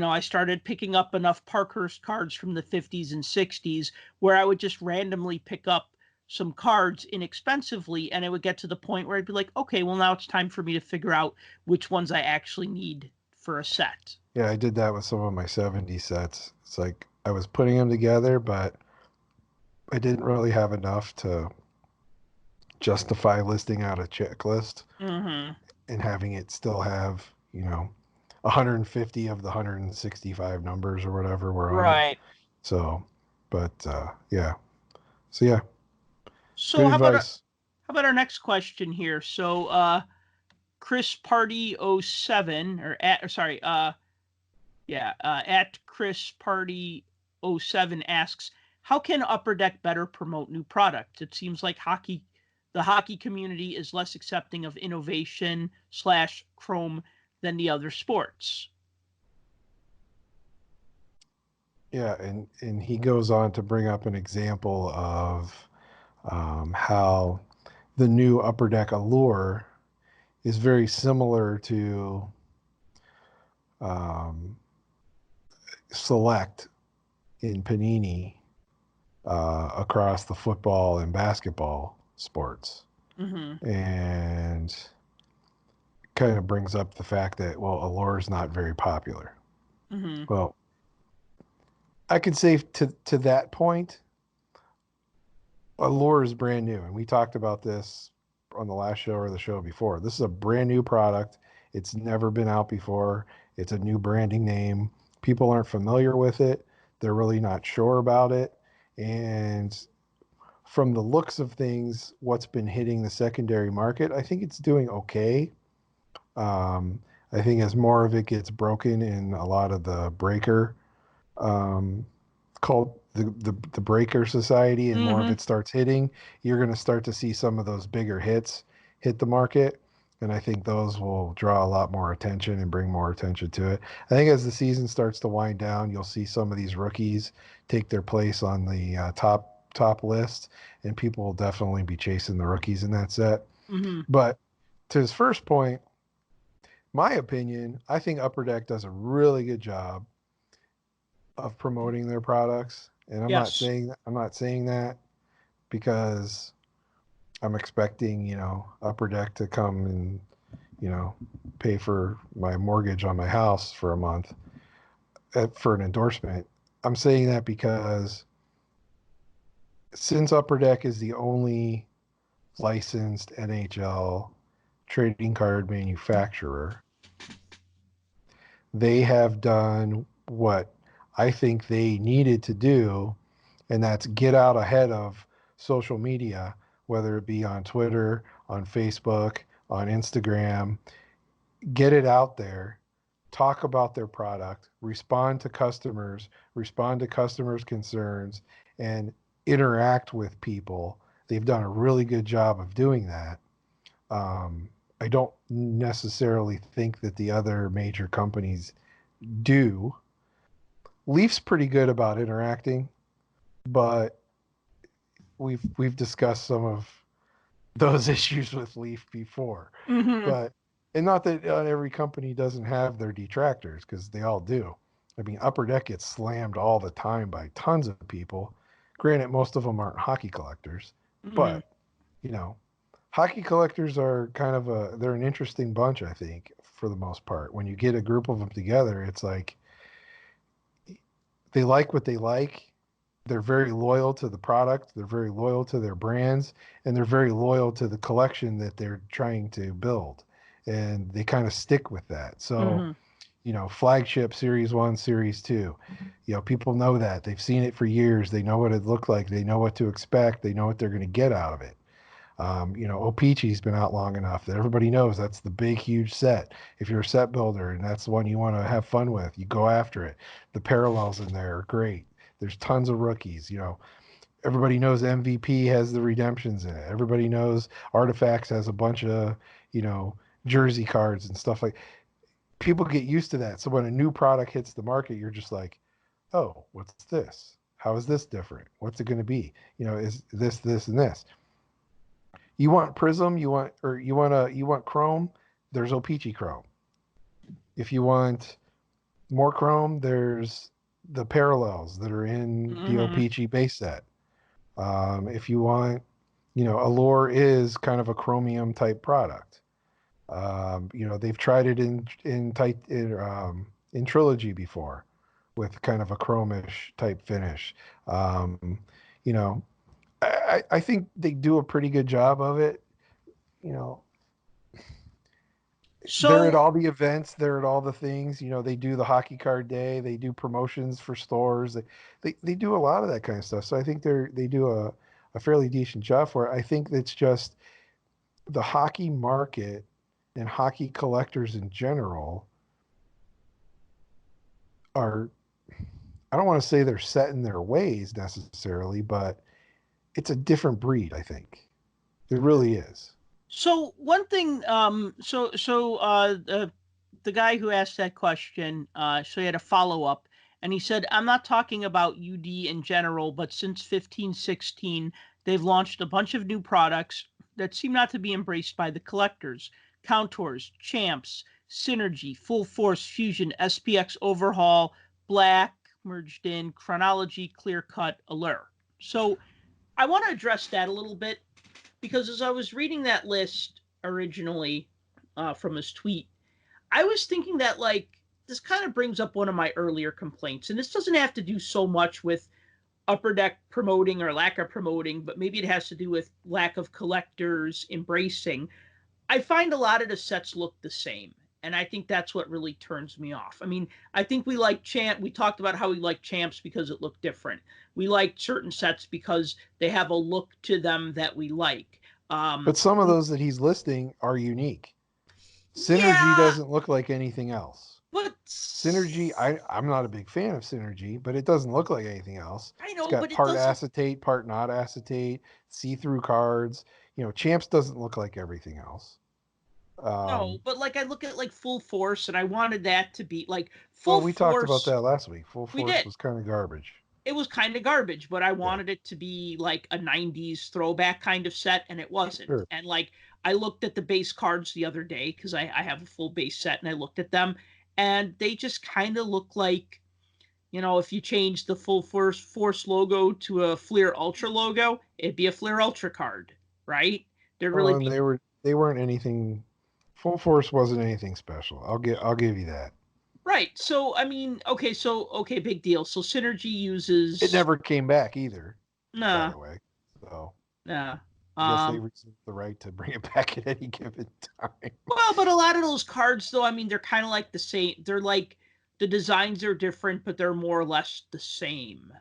I started picking up enough Parkhurst cards from the 50s and 60s where I would just randomly pick up some cards inexpensively. And it would get to the point where I'd be like, okay, well, now it's time for me to figure out which ones I actually need for a set. Yeah, I did that with some of my 70 sets. It's like I was putting them together, but I didn't really have enough to justify listing out a checklist Hmm. and having it still have, 150 of the 165 numbers or whatever were on it. Right. So, but yeah. So yeah, So good advice. how about our next question here? So Chris Party 07 at Chris Party 07 asks, how can Upper Deck better promote new products? It seems like the hockey community is less accepting of innovation / Chrome than the other sports. Yeah, and he goes on to bring up an example of how the new Upper Deck Allure is very similar to um, Select in Panini across the football and basketball sports. Mm-hmm. And kind of brings up the fact that, well, Allure is not very popular. Mm-hmm. Well, I could say to that point, Allure is brand new. And we talked about this on the last show or the show before. This is a brand new product. It's never been out before. It's a new branding name. People aren't familiar with it. They're really not sure about it. And from the looks of things, what's been hitting the secondary market, I think it's doing okay. Um, I think as more of it gets broken in a lot of the breaker, um, called the breaker society, and more of Mm-hmm. it starts hitting, you're going to start to see some of those bigger hits hit the market. And I think those will draw a lot more attention and bring more attention to it. I think as the season starts to wind down, you'll see some of these rookies take their place on the top list, and people will definitely be chasing the rookies in that set. Mm-hmm. But to his first point, my opinion, I think Upper Deck does a really good job of promoting their products. And Yes. I'm not saying that because I'm expecting, Upper Deck to come and, pay for my mortgage on my house for a month for an endorsement. I'm saying that because since Upper Deck is the only licensed NHL trading card manufacturer, they have done what I think they needed to do, and that's get out ahead of social media, whether it be on Twitter, on Facebook, on Instagram, get it out there, talk about their product, respond to customers' concerns, and interact with people. They've done a really good job of doing that. Um, I don't necessarily think that the other major companies do. Leaf's pretty good about interacting, but we've discussed some of those issues with Leaf before. Mm-hmm. But and not that every company doesn't have their detractors, because they all do. I mean, Upper Deck gets slammed all the time by tons of people. Granted, most of them aren't hockey collectors, Mm-hmm. but you know, hockey collectors are kind of they're an interesting bunch, I think, for the most part. When you get a group of them together, it's like they like what they like. They're very loyal to the product. They're very loyal to their brands, and they're very loyal to the collection that they're trying to build. And they kind of stick with that. So, Mm-hmm. flagship Series 1, Series 2, people know that. They've seen it for years. They know what it looked like. They know what to expect. They know what they're going to get out of it. O-Pee-Chee's been out long enough that everybody knows that's the big, huge set. If you're a set builder and that's the one you want to have fun with, you go after it. The parallels in there are great. There's tons of rookies. Everybody knows MVP has the redemptions in it. Everybody knows Artifacts has a bunch of, you know, jersey cards and stuff like. People get used to that. So when a new product hits the market, you're just like, oh, what's this? How is this different? What's it going to be? Is this, and this? You want Prism, you want Chrome, there's O-Pee-Chee Chrome. If you want more Chrome, there's the parallels that are in the Mm-hmm. O-Pee-Chee base set. If you want, Allure is kind of a chromium type product. They've tried it in Trilogy before with kind of a chromish type finish. Um, you know, I think they do a pretty good job of it. You know, They're at So all the events. They're at all the things. They do the hockey card day. They do promotions for stores. They do a lot of that kind of stuff. So I think they do a fairly decent job for it. I think it's just the hockey market and hockey collectors in general are, I don't want to say they're set in their ways necessarily, but it's a different breed, I think. It really is. So one thing, the guy who asked that question, so he had a follow up, and he said, "I'm not talking about UD in general, but since 1516, they've launched a bunch of new products that seem not to be embraced by the collectors: Countors, Champs, Synergy, Full Force, Fusion, SPX Overhaul, Black, merged in, Chronology, Clear Cut, Allure." So I want to address that a little bit because as I was reading that list originally from his tweet, I was thinking that this kind of brings up one of my earlier complaints, and this doesn't have to do so much with Upper Deck promoting or lack of promoting, but maybe it has to do with lack of collectors embracing. I find a lot of the sets look the same. And I think that's what really turns me off. I mean, I think we like Champ. We talked about how we like Champs because it looked different. We like certain sets because they have a look to them that we like. But some of those that he's listing are unique. Synergy Yeah, doesn't look like anything else. but Synergy, I'm not a big fan of Synergy, but it doesn't look like anything else. I It's know, got but it part doesn't. acetate, part not acetate, see-through cards. Champs doesn't look like everything else. No, but I look at Full Force, and I wanted that to be Well, Full we talked about Force. that last week. Full We Force did. was kind of garbage. It was kind of garbage, but I Yeah, wanted it to be like a 90s throwback kind of set, and it wasn't. sure. And I looked at the base cards the other day because I have a full base set, and I looked at them, and they just kind of look like, if you change the Full Force logo to a Fleer Ultra logo, it'd be a Fleer Ultra card, right? There'd Well, really and be they weren't anything. Full Force wasn't anything special. I'll give you that. right. So I mean, okay, big deal. So Synergy It uses never came back either, by nah, the way. So nah. I guess they Um, reserve the right to bring it back at any given time. Well, but a lot of those cards, though, I mean, they're kind of like the same. They're the designs are different, but they're more or less the same.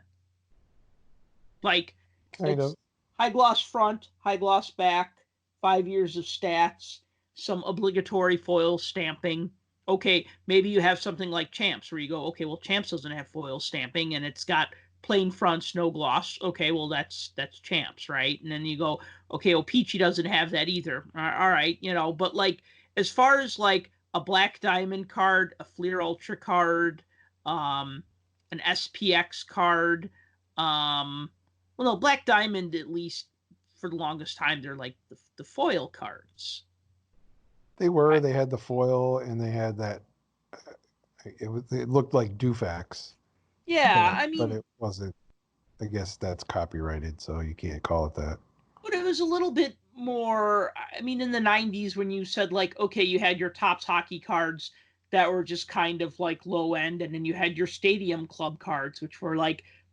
Like Kind it's of. high gloss front, high gloss back, 5 years of stats, some obligatory foil stamping. Okay, maybe you have something like Champs where you go, okay, well, Champs doesn't have foil stamping and it's got plain fronts, no gloss. Okay, well, that's Champs, right? And then you go, okay, well, Peachy doesn't have that either. All right, but as far as a Black Diamond card, a Fleer Ultra card, um, an SPX card, um, well, no, Black Diamond, at least for the longest time, they're like the foil cards. They were. They had the foil, and they had that. It looked like Dewfax, Yeah, I but mean, it wasn't. I guess that's copyrighted, so you can't call it that. but it was a little bit more. I mean, in the 90s, when you said, okay, you had your Topps hockey cards that were just kind of low end, and then you had your Stadium Club cards, which were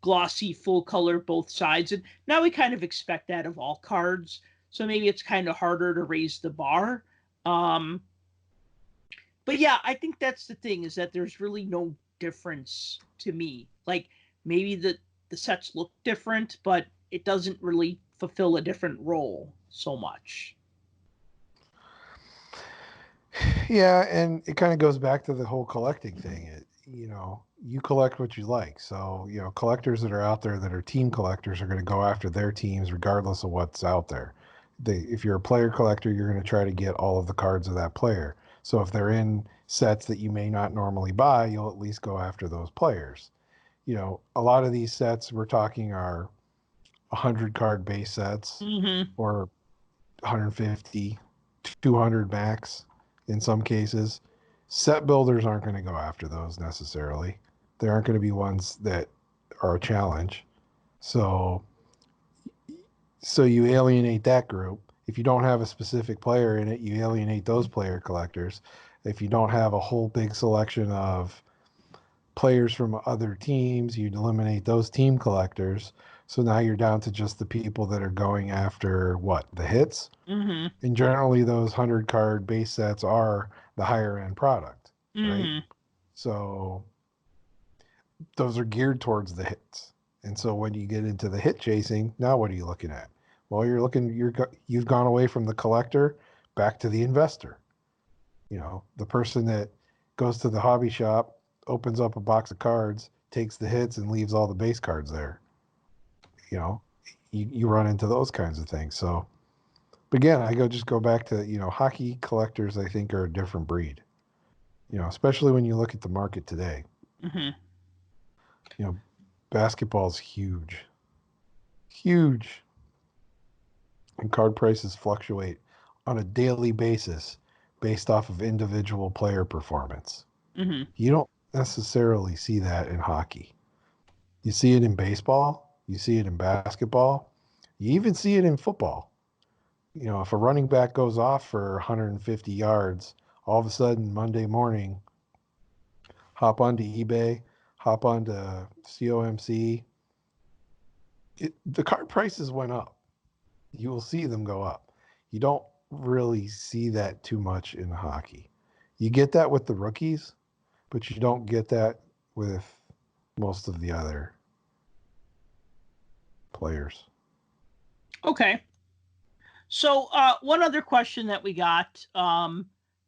glossy, full color, both sides. And now we kind of expect that of all cards. So maybe it's kind of harder to raise the bar. Um, but yeah, I think that's the thing is that there's really no difference to me. Maybe the sets look different, but it doesn't really fulfill a different role so much. Yeah, and it kind of goes back to the whole collecting thing. You collect what you like. So, collectors that are out there that are team collectors are going to go after their teams regardless of what's out there. If you're a player collector, you're going to try to get all of the cards of that player. So if they're in sets that you may not normally buy, you'll at least go after those players. A lot of these sets we're talking are 100 card base sets Mm-hmm. or 150, 200 max in some cases. Set builders aren't going to go after those necessarily. They aren't going to be ones that are a challenge. So so you alienate that group. If you don't have a specific player in it, you alienate those player collectors. If you don't have a whole big selection of players from other teams, you eliminate those team collectors. So now you're down to just the people that are going after what? The hits? Mm-hmm. And generally those 100 card base sets are the higher end product, right? Mm-hmm. So those are geared towards the hits. And so when you get into the hit chasing, now what are you looking at? Well, you've gone away from the collector back to the investor. The person that goes to the hobby shop, opens up a box of cards, takes the hits and leaves all the base cards there. You run into those kinds of things. So, but again, just go back to, hockey collectors, I think, are a different breed, especially when you look at the market today. Mm-hmm. Basketball's huge, huge, and card prices fluctuate on a daily basis based off of individual player performance. Mm-hmm. You don't necessarily see that in hockey. You see it in baseball, you see it in basketball, you even see it in football. If a running back goes off for 150 yards, all of a sudden Monday morning, hop onto eBay, hop onto COMC, the card prices went up. You will see them go up. You don't really see that too much in hockey. You get that with the rookies, but you don't get that with most of the other players. Okay. So one other question that we got,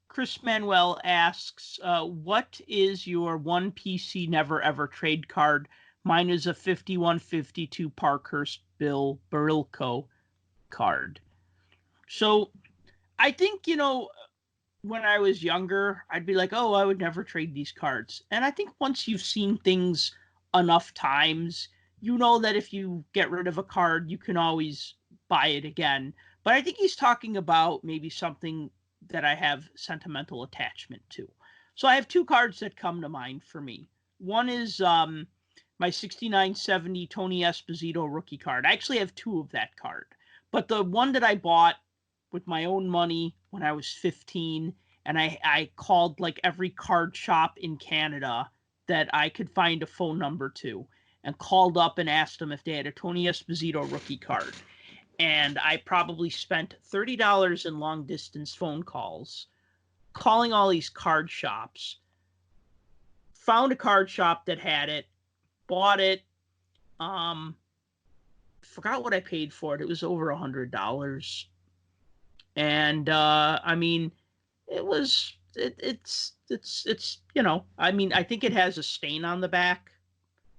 Chris Manuel asks, what is your one PC never ever trade card? Mine is a 5152 Parkhurst Bill Barilko card. So I think, when I was younger, I'd be like, oh, I would never trade these cards. And I think once you've seen things enough times, you know that if you get rid of a card, you can always buy it again. But I think he's talking about maybe something that I have sentimental attachment to. So I have two cards that come to mind for me. One is my 69-70 Tony Esposito rookie card. I actually have two of that card. But the one that I bought with my own money when I was 15, and I called like every card shop in Canada that I could find a phone number to, and called up and asked them if they had a Tony Esposito rookie card. And I probably spent $30 in long distance phone calls, calling all these card shops, found a card shop that had it, bought it. Forgot what I paid for it. It was over $100. And I mean, it's I mean, I think it has a stain on the back,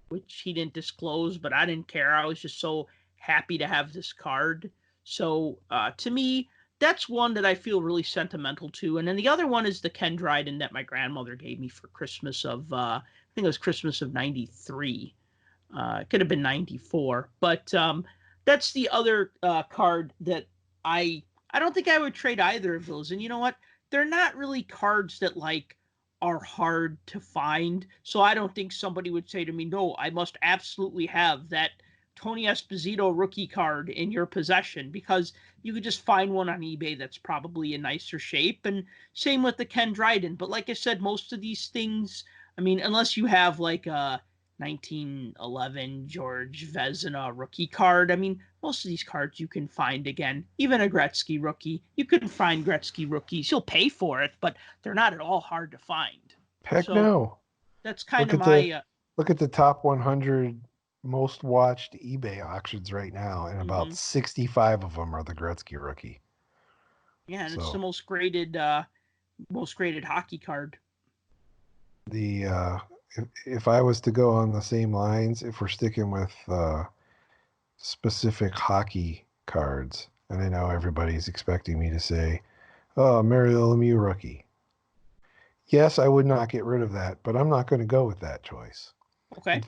which he didn't disclose, but I didn't care. I was just so happy to have this card. So to me, that's one that I feel really sentimental to. And then the other one is the Ken Dryden that my grandmother gave me for Christmas of I think it was Christmas of '93. It could have been '94, but that's the other card that I don't think I would trade either of those. And you know what? They're not really cards that like are hard to find. So I don't think somebody would say to me, "No, I must absolutely have that Tony Esposito rookie card in your possession," because you could just find one on eBay that's probably in nicer shape. And same with the Ken Dryden. But like I said, most of these things, I mean, unless you have like a 1911 George Vezina rookie card. I mean, most of these cards you can find again. Even a Gretzky rookie, you can find Gretzky rookies. You'll pay for it, but they're not at all hard to find. Heck So no. that's kind Look of at the my. look at the top 100 most watched eBay auctions right now, and about Mm-hmm. 65 of them are the Gretzky rookie. Yeah, and it's the So most graded hockey card. the if I was to go on the same lines, if we're sticking with specific hockey cards, and I know everybody's expecting me to say, "Oh, Mario Lemieux rookie." Yes, I would not get rid of that, but I'm not going to go with that choice. Okay.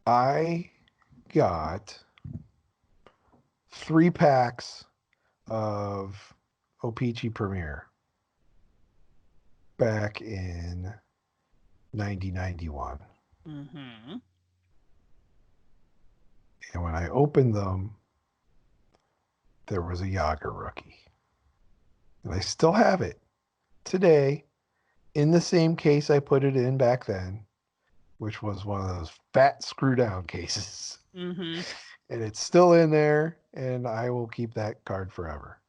I got 3 packs of O-Pee-Chee Premier back in 1991. Mm-hmm. And when I opened them, there was a Yager rookie. And I still have it today in the same case I put it in back then, which was one of those fat screw down cases. Mm-hmm. And it's still in there, and I will keep that card forever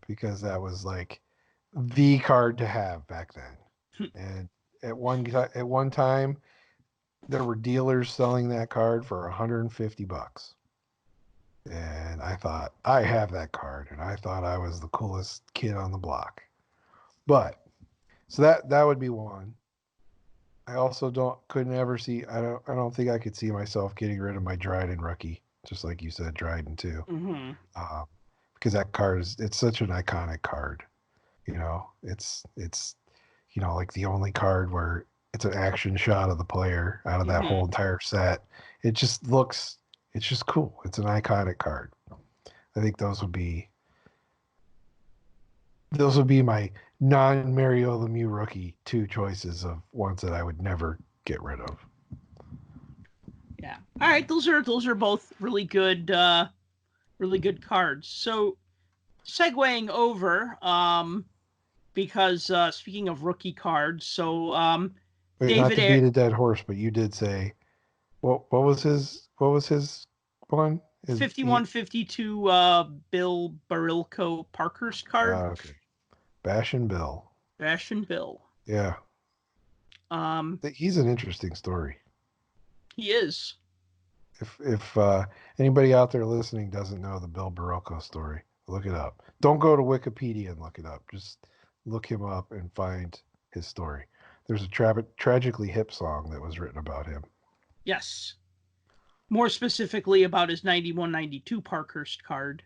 because that was like the card to have back then. And at one time, there were dealers selling that card for $150. And I thought, I have that card, and I thought I was the coolest kid on the block. But so that would be one. I also couldn't ever see. I don't think I could see myself getting rid of my Dryden rookie, just like you said, Dryden too, Mm-hmm. because that card it's such an iconic card. It's like the only card where it's an action shot of the player out of that Mm-hmm. whole entire set. It's just cool. It's an iconic card. I think those would be my non-Mario Lemieux rookie two choices of ones that I would never get rid of. Yeah. All right. Those are both really good cards. So segueing over, because speaking of rookie cards, so Wait, not David to beat a dead horse, but you did say what was his one? 5152 Bill Barilko Parker's card. Okay. Bash and Bill. Bash and Bill. Yeah. He's an interesting story. He is. If anybody out there listening doesn't know the Bill Barilko story, look it up. Don't go to Wikipedia and look it up. Just look him up and find his story. There's a tragically hip song that was written about him. Yes. More specifically about his 91-92 Parkhurst card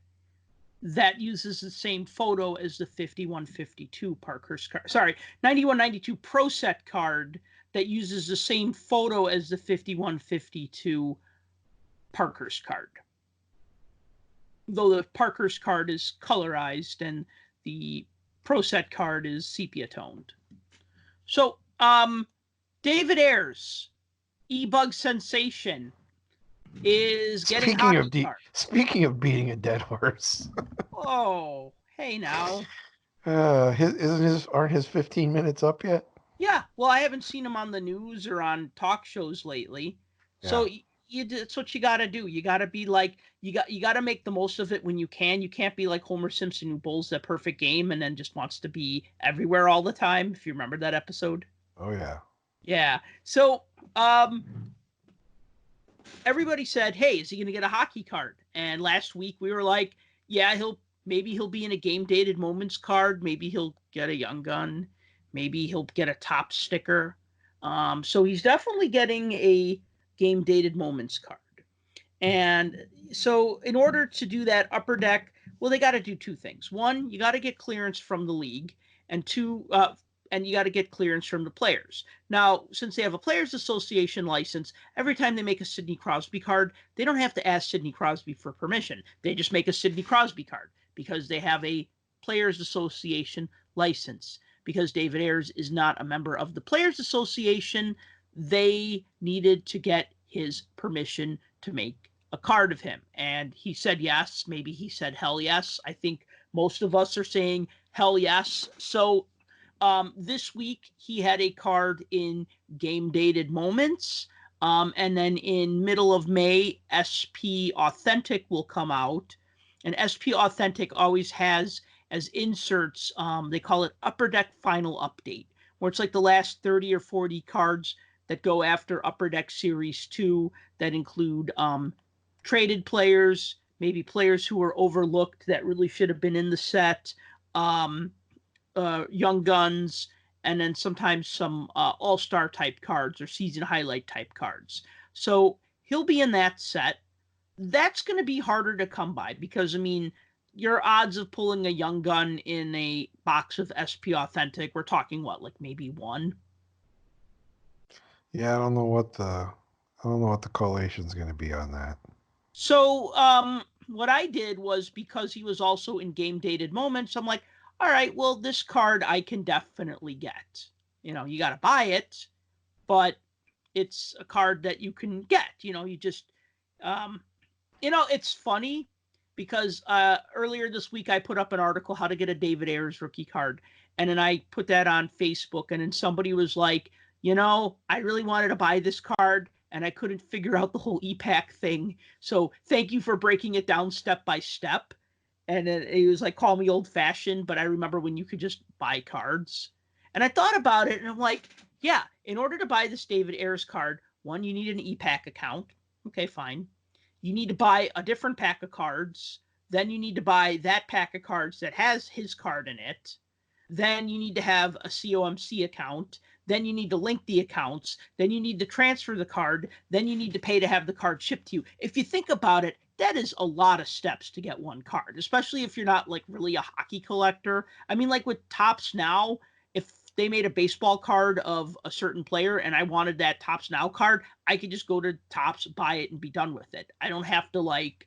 that uses the same photo as the 51-52 Parkhurst card. Sorry, 91-92 Pro Set card that uses the same photo as the 51-52 Parkhurst card. Though the Parkhurst card is colorized and the Pro Set card is sepia toned. So, David Ayers, E-Bug Sensation, is getting Speaking of beating a dead horse. Oh, hey now. Aren't his 15 minutes up yet? Yeah, well, I haven't seen him on the news or on talk shows lately. Yeah. So it's what you got to do. You got to be like you got to make the most of it when you can. You can't be like Homer Simpson who bowls that perfect game and then just wants to be everywhere all the time. If you remember that episode. Oh yeah. Yeah. So everybody said, "Hey, is he going to get a hockey card?" And last week we were like, "Yeah, he'll be in a game dated moments card. Maybe he'll get a young gun. Maybe he'll get a top sticker." So he's definitely getting a game dated moments card. And so in order to do that, Upper Deck, well, they got to do two things. One, you got to get clearance from the league, and two, and you got to get clearance from the players. Now, since they have a Players Association license, every time they make a Sidney Crosby card, they don't have to ask Sidney Crosby for permission. They just make a Sidney Crosby card because they have a Players Association license. Because David Ayers is not a member of the Players Association, they needed to get his permission to make a card of him. And he said yes. Maybe he said hell yes. I think most of us are saying hell yes. So this week he had a card in game dated moments. And then in middle of May, SP Authentic will come out. And SP Authentic always has as inserts, they call it Upper Deck Final Update, where it's like the last 30 or 40 cards that go after Upper Deck Series 2 that include traded players, maybe players who were overlooked that really should have been in the set, young guns, and then sometimes some all-star type cards or season highlight type cards. So he'll be in that set. That's going to be harder to come by because, I mean, your odds of pulling a young gun in a box of SP Authentic, we're talking what, like maybe one? Yeah, I don't know what the collation's going to be on that. So what I did was, because he was also in game dated moments, I'm like, all right, well, this card I can definitely get. You know, you got to buy it, but it's a card that you can get. You know, you just, it's funny because earlier this week I put up an article, how to get a David Ayers rookie card. And then I put that on Facebook, and then somebody was like, I really wanted to buy this card and I couldn't figure out the whole EPAC thing. So thank you for breaking it down step by step. And then he was like, call me old fashioned, but I remember when you could just buy cards. And I thought about it and I'm like, yeah, in order to buy this David Ayers card, one, you need an e-pack account. Okay, fine. You need to buy a different pack of cards. Then you need to buy that pack of cards that has his card in it. Then you need to have a COMC account. Then you need to link the accounts. Then you need to transfer the card. Then you need to pay to have the card shipped to you. If you think about it, that is a lot of steps to get one card, especially if you're not like really a hockey collector. I mean, like with Topps Now, if they made a baseball card of a certain player and I wanted that Topps Now card, I could just go to Topps, buy it, and be done with it. I don't have to like,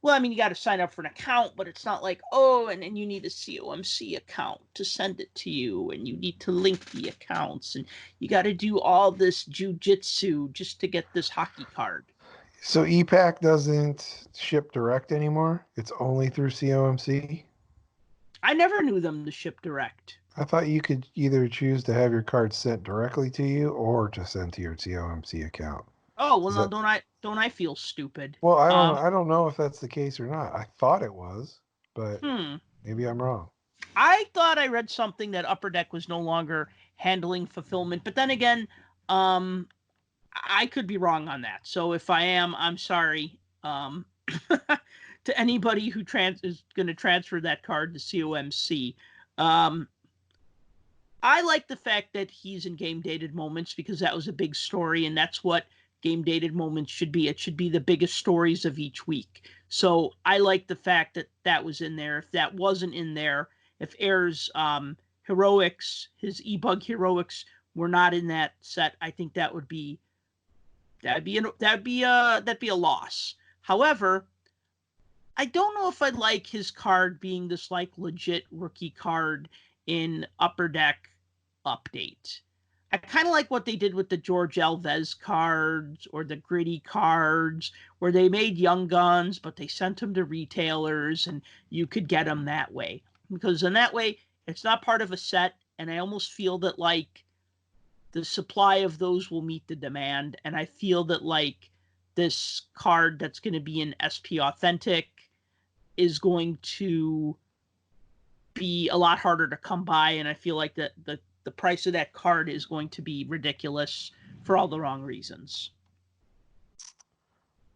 well, I mean, you got to sign up for an account, but it's not like, oh, and then you need a COMC account to send it to you, and you need to link the accounts, and you got to do all this jujitsu just to get this hockey card. So e-pack doesn't ship direct anymore? It's only through COMC? I never knew them to ship direct. I thought you could either choose to have your card sent directly to you or to send to your COMC account. Oh, well, no, don't I feel stupid? Well, I don't know if that's the case or not. I thought it was, but maybe I'm wrong. I thought I read something that Upper Deck was no longer handling fulfillment, but then again, I could be wrong on that. So if I am, I'm sorry. To anybody who is going to transfer that card to COMC. I like the fact that he's in Game Dated Moments because that was a big story, and that's what Game Dated Moments should be. It should be the biggest stories of each week. So I like the fact that that was in there. If that wasn't in there, if Ayers' heroics, his e-bug heroics were not in that set, I think that'd be a loss. However, I don't know if I'd like his card being this like legit rookie card in Upper Deck update. I kind of like what they did with the George Alves cards or the gritty cards where they made young guns, but they sent them to retailers and you could get them that way. Because in that way, it's not part of a set. And I almost feel that like the supply of those will meet the demand. And I feel that like this card that's going to be in SP Authentic is going to be a lot harder to come by. And I feel like that the price of that card is going to be ridiculous for all the wrong reasons.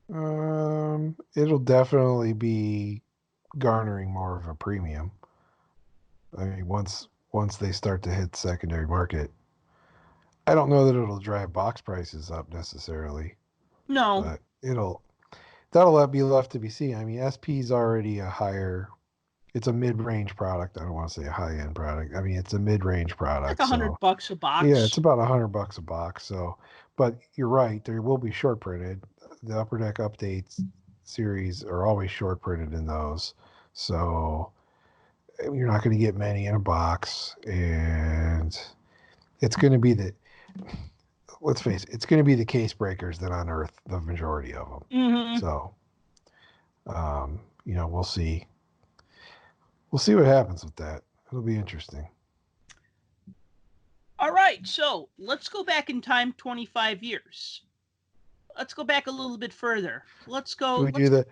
It'll definitely be garnering more of a premium. I mean, once they start to hit secondary market, I don't know that it'll drive box prices up necessarily. No, but that'll be left to be seen. I mean, SP's already it's a mid-range product. I don't want to say a high-end product. I mean, it's a mid-range product. Like $100 a box. Yeah, it's about $100 a box. So, but you're right. There will be short printed. The Upper Deck updates series are always short printed in those. So you're not going to get many in a box, and it's going to be let's face it, it's going to be the case breakers that unearth the majority of them. Mm-hmm. So, we'll see. We'll see what happens with that. It'll be interesting. All right, so let's go back in time 25 years. Let's go back a little bit further. Let's go. Do the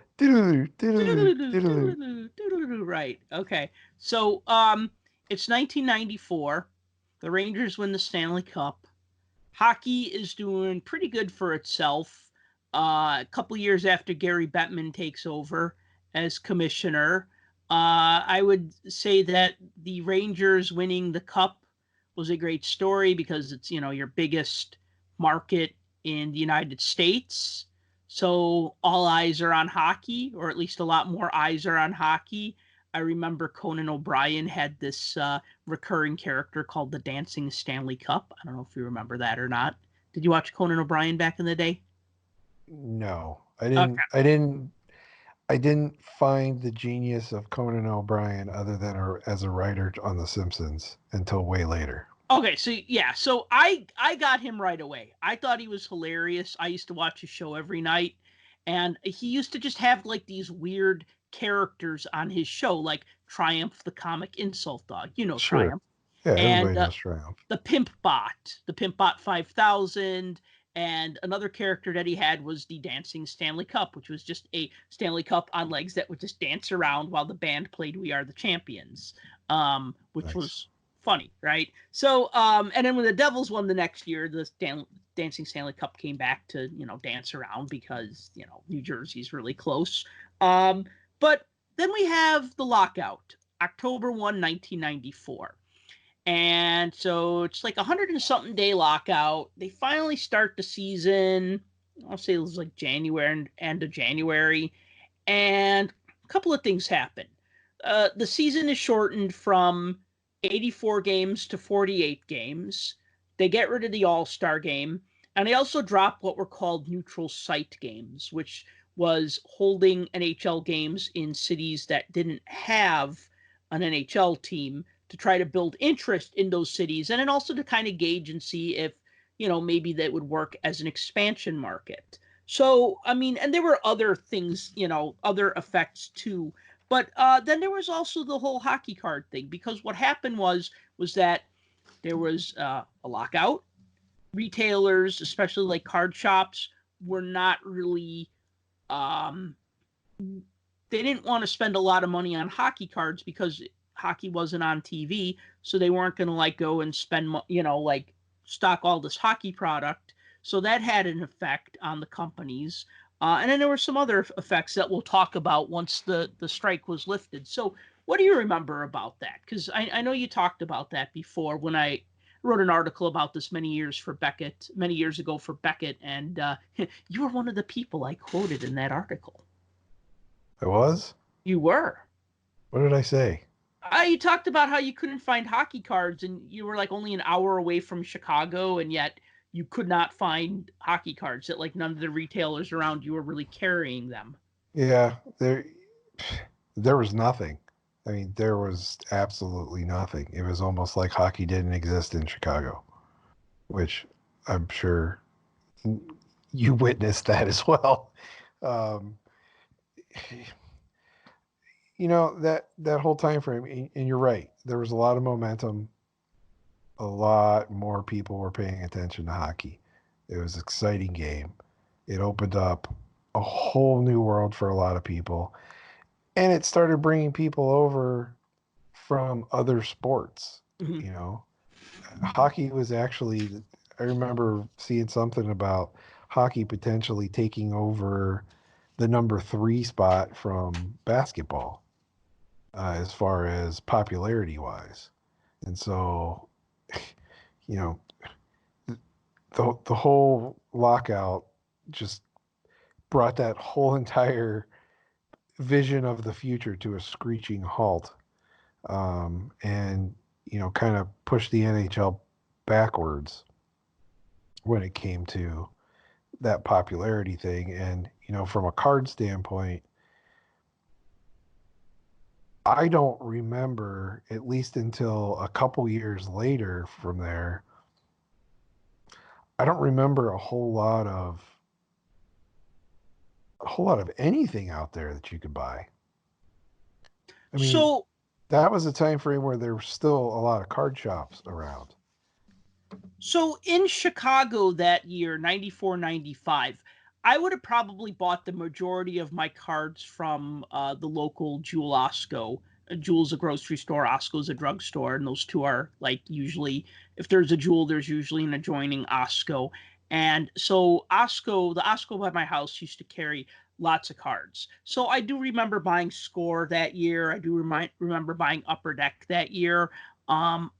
right. Okay. So it's 1994. The Rangers win the Stanley Cup. Hockey is doing pretty good for itself. A couple years after Gary Bettman takes over as commissioner, I would say that the Rangers winning the Cup was a great story because it's, your biggest market in the United States. So all eyes are on hockey, or at least a lot more eyes are on hockey. I remember Conan O'Brien had this recurring character called the Dancing Stanley Cup. I don't know if you remember that or not. Did you watch Conan O'Brien back in the day? No, I didn't. Okay. I didn't find the genius of Conan O'Brien other than as a writer on The Simpsons until way later. Okay, so I got him right away. I thought he was hilarious. I used to watch his show every night, and he used to just have like these weird characters on his show, like Triumph the comic insult dog. Sure. Triumph. Yeah, everybody knows Triumph. The Pimp Bot 5000, And another character that he had was the Dancing Stanley Cup, which was just a Stanley Cup on legs that would just dance around while the band played We Are the Champions, which was funny, right? So, and then when the Devils won the next year, the Dancing Stanley Cup came back to, dance around because, New Jersey's really close. But then we have the lockout, October 1, 1994. And so it's like 100 and something day lockout. They finally start the season. I'll say it was like January and end of January. And a couple of things happen. The season is shortened from 84 games to 48 games. They get rid of the All-Star game. And they also drop what were called neutral site games, which was holding NHL games in cities that didn't have an NHL team to try to build interest in those cities, and then also to kind of gauge and see if, maybe that would work as an expansion market. So, I mean, and there were other things, other effects too. But then there was also the whole hockey card thing, because what happened was that there was a lockout. Retailers, especially like card shops, were not really, they didn't want to spend a lot of money on hockey cards because hockey wasn't on TV, so they weren't going to go and spend, stock all this hockey product. So that had an effect on the companies. And then there were some other effects that we'll talk about once the strike was lifted. So what do you remember about that? Because I know you talked about that before when I wrote an article about this many years ago for Beckett, and you were one of the people I quoted in that article. I was? You were. What did I say? You talked about how you couldn't find hockey cards, and you were only an hour away from Chicago, and yet you could not find hockey cards. That none of the retailers around you were really carrying them. Yeah, there was nothing. I mean, there was absolutely nothing. It was almost like hockey didn't exist in Chicago, which I'm sure you witnessed that as well. That whole time frame, and you're right, there was a lot of momentum. A lot more people were paying attention to hockey. It was an exciting game. It opened up a whole new world for a lot of people, and it started bringing people over from other sports. Mm-hmm. Hockey was actually, I remember seeing something about hockey potentially taking over the number 3 spot from basketball. As far as popularity wise. And so, the whole lockout just brought that whole entire vision of the future to a screeching halt. And, kind of pushed the NHL backwards when it came to that popularity thing. And, from a card standpoint, I don't remember, at least until a couple years later from there, I don't remember a whole lot of anything out there that you could buy. I mean, so that was a time frame where there were still a lot of card shops around. So in Chicago that year, 94, 95, I would have probably bought the majority of my cards from the local Jewel Osco. Jewel's a grocery store, Osco's a drugstore, and those two are usually, if there's a Jewel, there's usually an adjoining Osco. And so the Osco by my house used to carry lots of cards. So I do remember buying Score that year. I do remember buying Upper Deck that year. I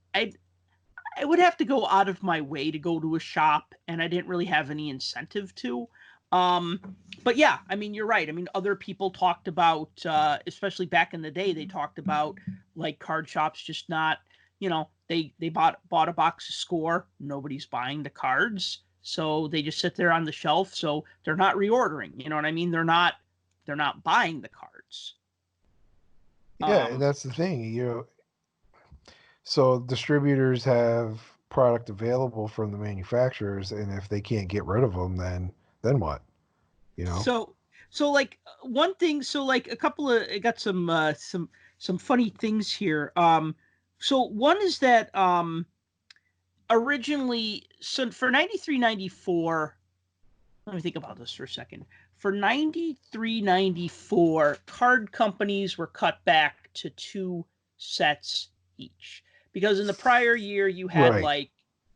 would have to go out of my way to go to a shop, and I didn't really have any incentive to. But yeah, I mean, you're right. I mean, other people talked about, especially back in the day, they talked about card shops just not, they bought a box of Score. Nobody's buying the cards, so they just sit there on the shelf. So they're not reordering. You know what I mean? They're not buying the cards. Yeah, that's the thing. So distributors have product available from the manufacturers, and if they can't get rid of them, then what? So one thing. So a couple of, I got some funny things here. So one is that originally, so for 93, 94, let me think about this for a second. For 93, 94, card companies were cut back to 2 sets each. Because in the prior year, you had Right. like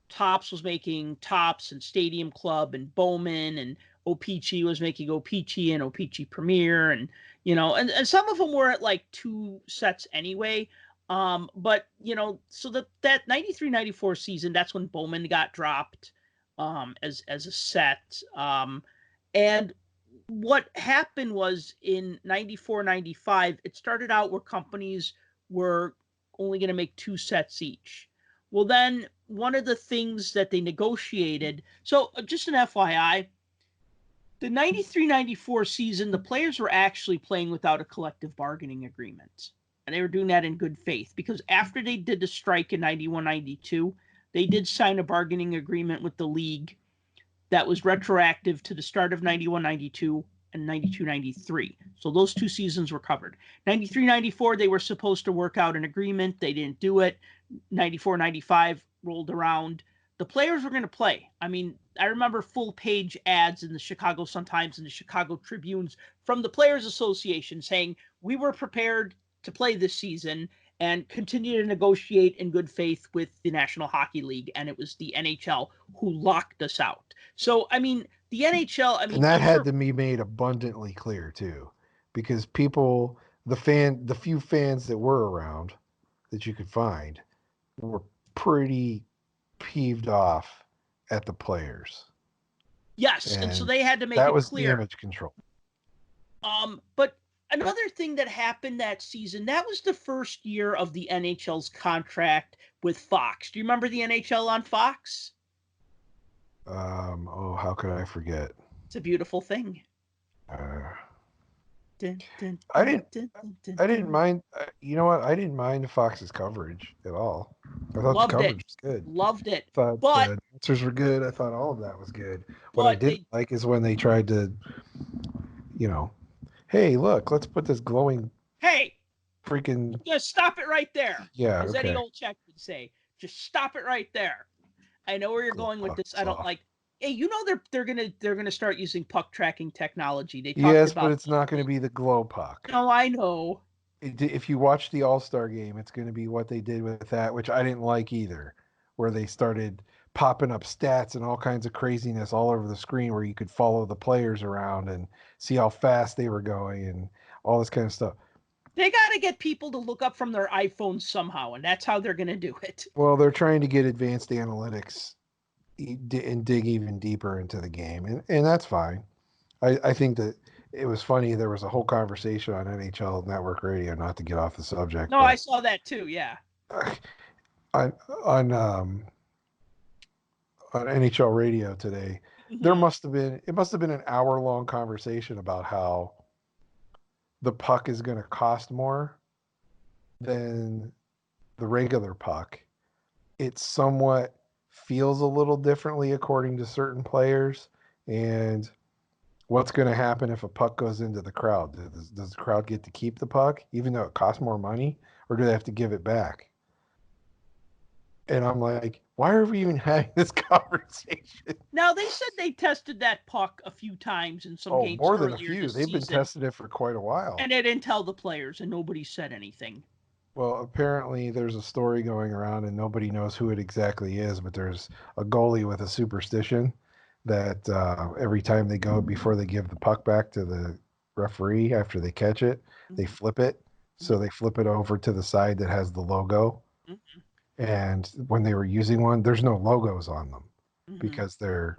Topps was making Topps and Stadium Club and Bowman, and O-Pee-Chee was making O-Pee-Chee and O-Pee-Chee Premier. And, and some of them were at like 2 sets anyway. But, so that 93, 94 season, that's when Bowman got dropped as a set. And what happened was in 94, 95, it started out where companies were only going to make 2 sets each. Well, then one of the things that they negotiated, so just an FYI, the 93, 94 season, the players were actually playing without a collective bargaining agreement. And they were doing that in good faith because after they did the strike in 91, 92, they did sign a bargaining agreement with the league that was retroactive to the start of 91, 92 and 92, 93. So those 2 seasons were covered. 93, 94, they were supposed to work out an agreement. They didn't do it. 94, 95 rolled around. The players were going to play. I mean, I remember full page ads in the Chicago Sun-Times and the Chicago Tribunes from the Players Association saying, we were prepared to play this season and continue to negotiate in good faith with the National Hockey League. And it was the NHL who locked us out. So, I mean, the NHL, and that had to be made abundantly clear too, because people, the few fans that were around that you could find were pretty peeved off at the players. Yes, and so they had to make that it was clear. Damage control. But another thing that happened that season, that was the first year of the NHL's contract with Fox. Do you remember the NHL on Fox? How could I forget? It's a beautiful thing. I didn't mind. You know what? I didn't mind Fox's coverage at all. I thought the coverage was good. Loved it. I thought the answers were good. I thought all of that was good. What I didn't like is when they tried to, hey, look, let's put this glowing. Hey, freaking. Just stop it right there. Yeah. As Eddie Olczyk would say, just stop it right there. I know where you're going with this. I don't like. Hey, they're gonna start using puck tracking technology. They talked about, but it's not going to be the glow puck. No, I know. If you watch the All-Star game, it's going to be what they did with that, which I didn't like either, where they started popping up stats and all kinds of craziness all over the screen where you could follow the players around and see how fast they were going and all this kind of stuff. They got to get people to look up from their iPhones somehow, and that's how they're going to do it. Well, they're trying to get advanced analytics and dig even deeper into the game, and that's fine. I think that it was funny. There was a whole conversation on NHL Network Radio, not to get off the subject. No, I saw that too. Yeah. On NHL Radio today, mm-hmm. It must have been an hour-long conversation about how the puck is going to cost more than the regular puck. It somewhat feels a little differently according to certain players, and what's going to happen if a puck goes into the crowd? Does the crowd get to keep the puck, even though it costs more money, or do they have to give it back? And I'm like, why are we even having this conversation? Now, they said they tested that puck a few times in some games more than a few. They've been season, testing it for quite a while. And they didn't tell the players, and nobody said anything. Well, apparently there's a story going around, and nobody knows who it exactly is, but there's a goalie with a superstition that every time they go, before they give the puck back to the referee after they catch it, mm-hmm. they flip it. Mm-hmm. So they flip it over to the side that has the logo. Mm-hmm. And when they were using one, there's no logos on them mm-hmm. because they're,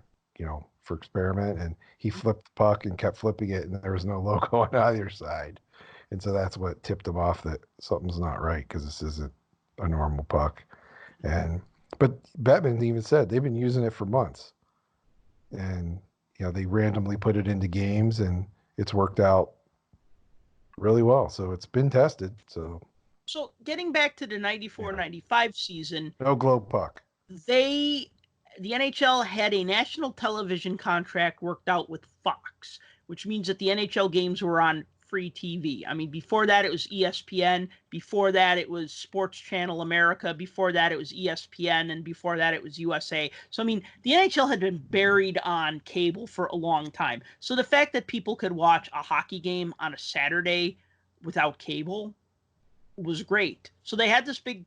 for experiment. And he flipped the puck and kept flipping it, and there was no logo on either side. And so that's what tipped him off that something's not right, because this isn't a normal puck. But Bettman even said they've been using it for months. And, they randomly put it into games, and it's worked out really well. So it's been tested. So getting back to the 94-95 season. No glow puck. The NHL had a national television contract worked out with Fox, which means that the NHL games were on free TV. I mean, before that, it was ESPN. Before that, it was Sports Channel America. Before that, it was ESPN. And before that, it was USA. So, I mean, the NHL had been buried on cable for a long time. So the fact that people could watch a hockey game on a Saturday without cable was great. So they had this big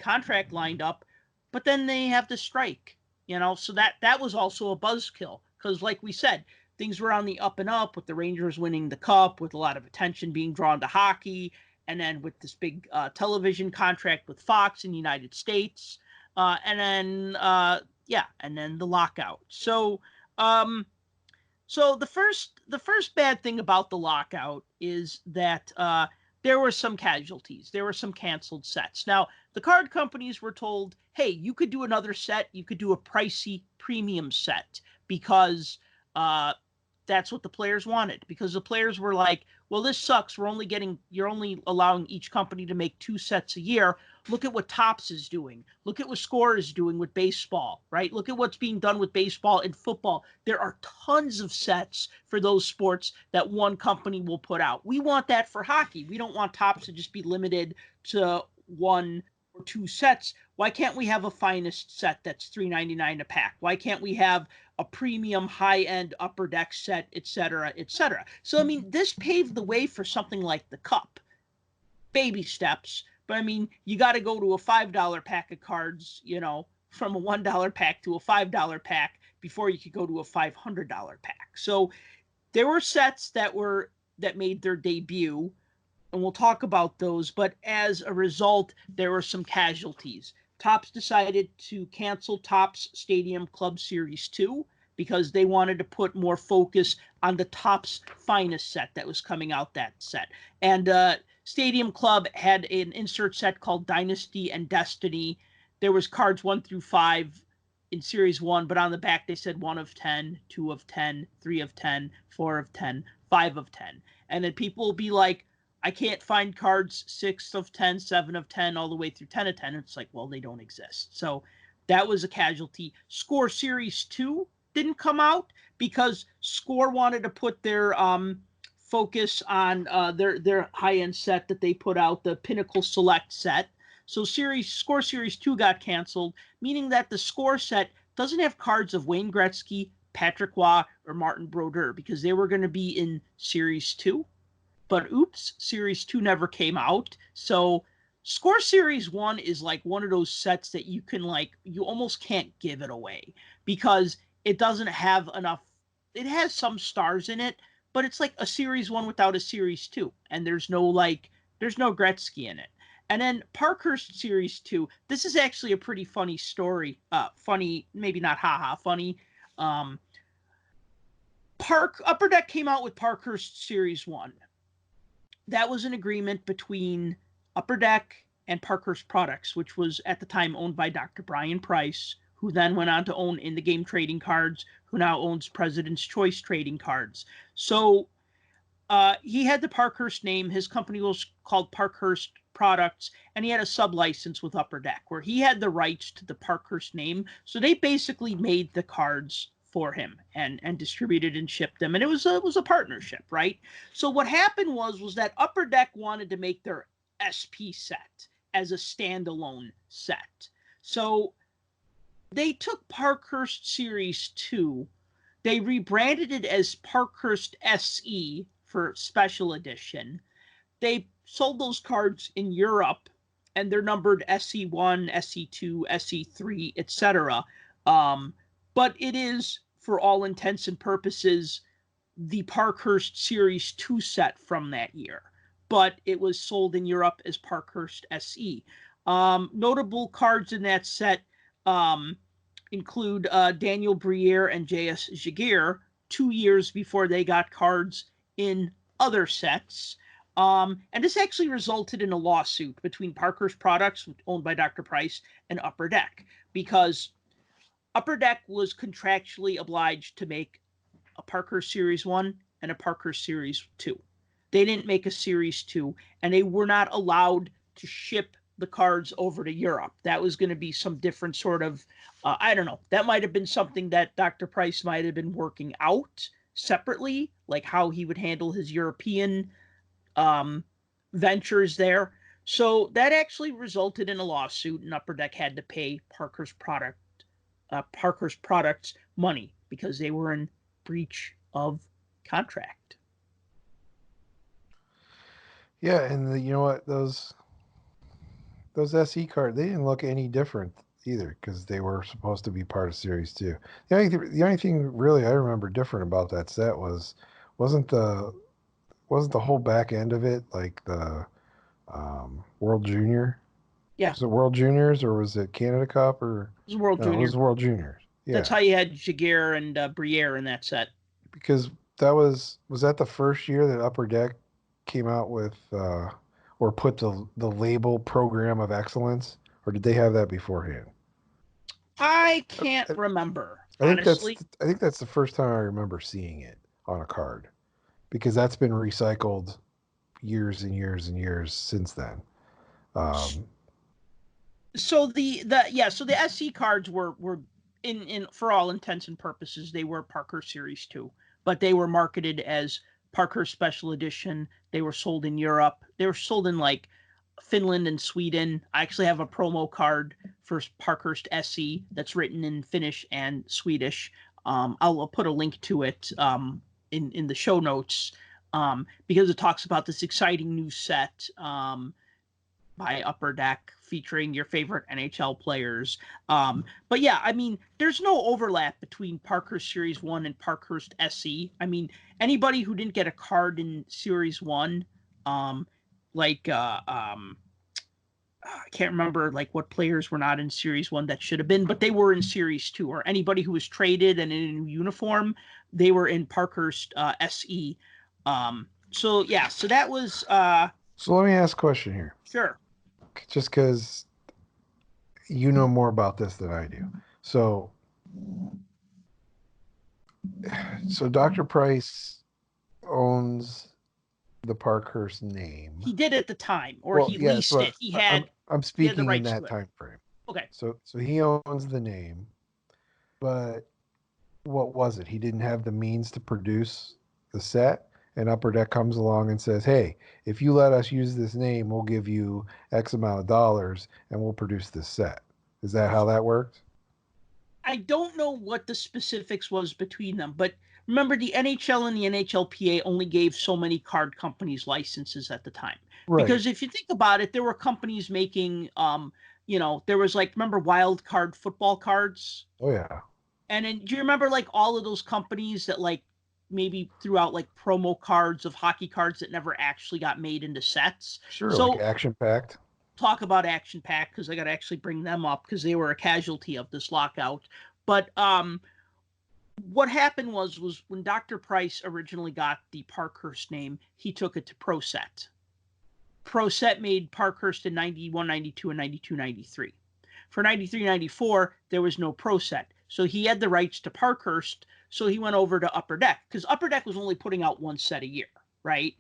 contract lined up, but then they have the strike, so that was also a buzzkill, because like we said, things were on the up and up with the Rangers winning the cup, with a lot of attention being drawn to hockey, and then with this big television contract with Fox in the United States, and then the lockout. So the first bad thing about the lockout is that there were some casualties. There were some canceled sets. Now, the card companies were told, hey, you could do another set. You could do a pricey premium set, because that's what the players wanted. Because the players were like, well, this sucks. You're only allowing each company to make 2 sets a year. Look at what Topps is doing. Look at what Score is doing with baseball, right? Look at what's being done with baseball and football. There are tons of sets for those sports that one company will put out. We want that for hockey. We don't want Topps to just be limited to 1 or 2 sets. Why can't we have a finest set that's $3.99 a pack? Why can't we have a premium high-end upper deck set, et cetera, et cetera? So, I mean, this paved the way for something like the Cup. Baby steps. But, I mean, you got to go to a $5 pack of cards, from a $1 pack to a $5 pack before you could go to a $500 pack. So there were sets that made their debut, and we'll talk about those. But as a result, there were some casualties. Topps decided to cancel Topps Stadium Club Series 2 because they wanted to put more focus on the Topps Finest set that was coming out that set. And Stadium Club had an insert set called Dynasty and Destiny. There was cards 1 through 5 in Series 1, but on the back they said 1 of 10, 2 of 10, 3 of 10, 4 of 10, 5 of 10. And then people will be like, I can't find cards 6 of 10, 7 of 10, all the way through 10 of 10. It's like, well, they don't exist. So that was a casualty. Score Series 2 didn't come out because Score wanted to put their focus on their high-end set that they put out, the Pinnacle Select set. So Score Series 2 got canceled, meaning that the Score set doesn't have cards of Wayne Gretzky, Patrick Roy, or Martin Brodeur, because they were going to be in Series 2. But oops, Series 2 never came out. So Score Series 1 is like one of those sets that you almost can't give it away, because it doesn't have enough. It has some stars in it, but it's like a Series 1 without a Series 2. And there's no Gretzky in it. And then Parkhurst Series 2, this is actually a pretty funny story. Funny, maybe not funny. Upper Deck came out with Parkhurst Series 1. That was an agreement between Upper Deck and Parkhurst Products, which was at the time owned by Dr. Brian Price, who then went on to own In the Game Trading Cards, who now owns President's Choice Trading Cards. So he had the Parkhurst name. His company was called Parkhurst Products, and he had a sub-license with Upper Deck where he had the rights to the Parkhurst name. So they basically made the cards for him and distributed and shipped them. And it was a partnership, right? So what happened was that Upper Deck wanted to make their SP set as a standalone set. So they took Parkhurst Series 2, they rebranded it as Parkhurst SE for special edition. They sold those cards in Europe, and they're numbered SE1, SE2, SE3, etc. But it is, for all intents and purposes, the Parkhurst Series 2 set from that year. But it was sold in Europe as Parkhurst SE. Notable cards in that set include Daniel Briere and J.S. Jaguar, 2 years before they got cards in other sets. And this actually resulted in a lawsuit between Parkhurst Products, owned by Dr. Price, and Upper Deck, because Upper Deck was contractually obliged to make a Parkhurst Series 1 and a Parkhurst Series 2. They didn't make a Series 2, and they were not allowed to ship the cards over to Europe. That was going to be some different sort of, I don't know, that might have been something that Dr. Price might have been working out separately, like how he would handle his European ventures there. So that actually resulted in a lawsuit, and Upper Deck had to pay Parker's Products money because they were in breach of contract. Yeah, and you know what? Those SE cards, they didn't look any different either because they were supposed to be part of Series 2. The only thing really I remember different about that set wasn't the wasn't the whole back end of it like the World Junior? Yeah. Was it World Juniors or was it Canada Cup or It was World no, Junior. it was World Juniors. Yeah. That's how you had Jaguar and Briere in that set. Because that was that the first year that Upper Deck came out with or put the label Program of Excellence, or did they have that beforehand? I can't remember, I think honestly. that's the first time I remember seeing it on a card, because that's been recycled years and years and years since then. So the SC cards were in for all intents and purposes they were Parker Series 2, but they were marketed as Parker Special Edition. They were sold in Europe. They were sold in like Finland and Sweden. I actually have a promo card for Parkhurst SE that's written in Finnish and Swedish. I'll put a link to it in the show notes because it talks about this exciting new set by Upper Deck featuring your favorite NHL players. But yeah, I mean, there's no overlap between Parkhurst Series 1 and Parkhurst SE. I mean, anybody who didn't get a card in Series 1, I can't remember like what players were not in Series 1 that should have been, but they were in Series 2, or anybody who was traded and in a new uniform, they were in Parkhurst SE. So that was... So let me ask a question here. Sure. Just because you know more about this than I do. So Dr. Price owns the Parkhurst name. He did at the time, or he leased it. He had. I'm speaking in that time frame. Okay. So he owns the name, but what was it? He didn't have the means to produce the set, and Upper Deck comes along and says, "Hey, if you let us use this name, we'll give you X amount of dollars, and we'll produce this set." Is that how that worked? I don't know what the specifics was between them, but remember the NHL and the NHLPA only gave so many card companies licenses at the time. Right. Because if you think about it, there were companies making, there was like, remember wild card football cards? Oh, yeah. And then do you remember like all of those companies that like maybe threw out like promo cards of hockey cards that never actually got made into sets? Sure, so, like Action Packed. Talk about Action Pack because I got to actually bring them up because they were a casualty of this lockout. But what happened was when Dr. Price originally got the Parkhurst name, he took it to Pro Set. Pro Set made Parkhurst in 91, 92, and 92, 93. For 93, 94, there was no Pro Set. So he had the rights to Parkhurst, so he went over to Upper Deck because Upper Deck was only putting out one set a year, right?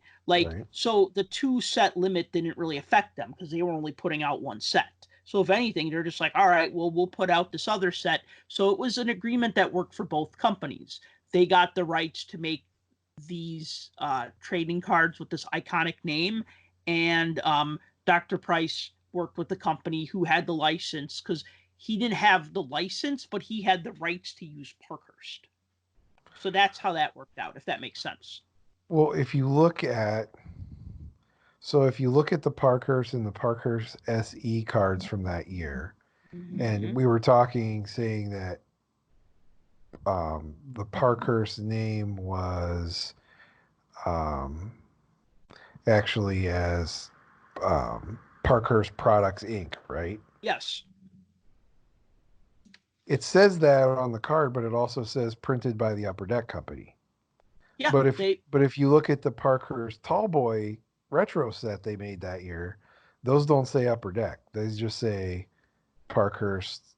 So the 2 set limit didn't really affect them because they were only putting out one set. So if anything, they're just like, all right, well, we'll put out this other set. So it was an agreement that worked for both companies. They got the rights to make these trading cards with this iconic name. And Dr. Price worked with the company who had the license because he didn't have the license, but he had the rights to use Parkhurst. So that's how that worked out, if that makes sense. Well, if you look at the Parkhurst and the Parkhurst SE cards from that year, and we were saying that the Parkhurst name was actually as Parkhurst Products Inc., right? Yes. It says that on the card, but it also says printed by the Upper Deck Company. Yeah, but if you look at the Parkhurst Tallboy retro set they made that year, those don't say Upper Deck. They just say Parkhurst,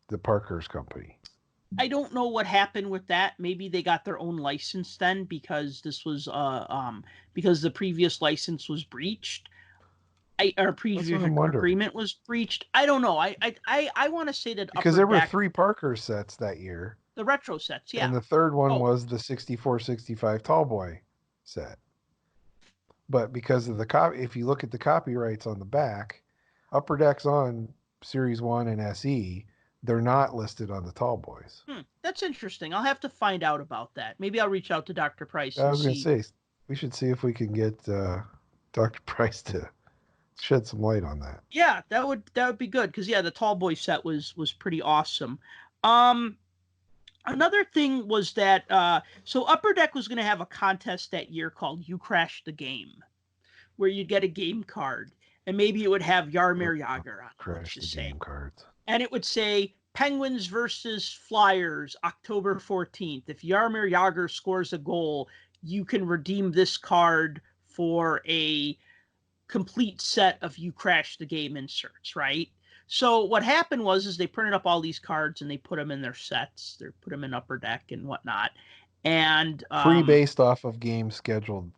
the Parkhurst Company. I don't know what happened with that. Maybe they got their own license then because this was because the previous license was breached. Our previous agreement was breached. I don't know. I want to say that because there were 3 Parkhurst sets that year. The retro sets, yeah. And the third one was the 64-65 Tallboy set. but because of the copy, if you look at the copyrights on the back, Upper Deck's on Series 1 and SE, they're not listed on the Tall Boys. That's interesting. I'll have to find out about that. Maybe I'll reach out to Dr. Price I and was going to see. say, we should see if we can get Dr. Price to shed some light on that. Yeah, that would be good because the Tall Boy set was pretty awesome. Another thing was that so Upper Deck was going to have a contest that year called You Crash the Game, where you'd get a game card, and maybe it would have Jaromir Jagr on it. Crash the game cards. And it would say Penguins versus Flyers, October 14th. If Jaromir Jagr scores a goal, you can redeem this card for a complete set of You Crash the Game inserts, right? So what happened was they printed up all these cards and they put them in their sets. They put them in Upper Deck and whatnot. And pre-based off of games scheduled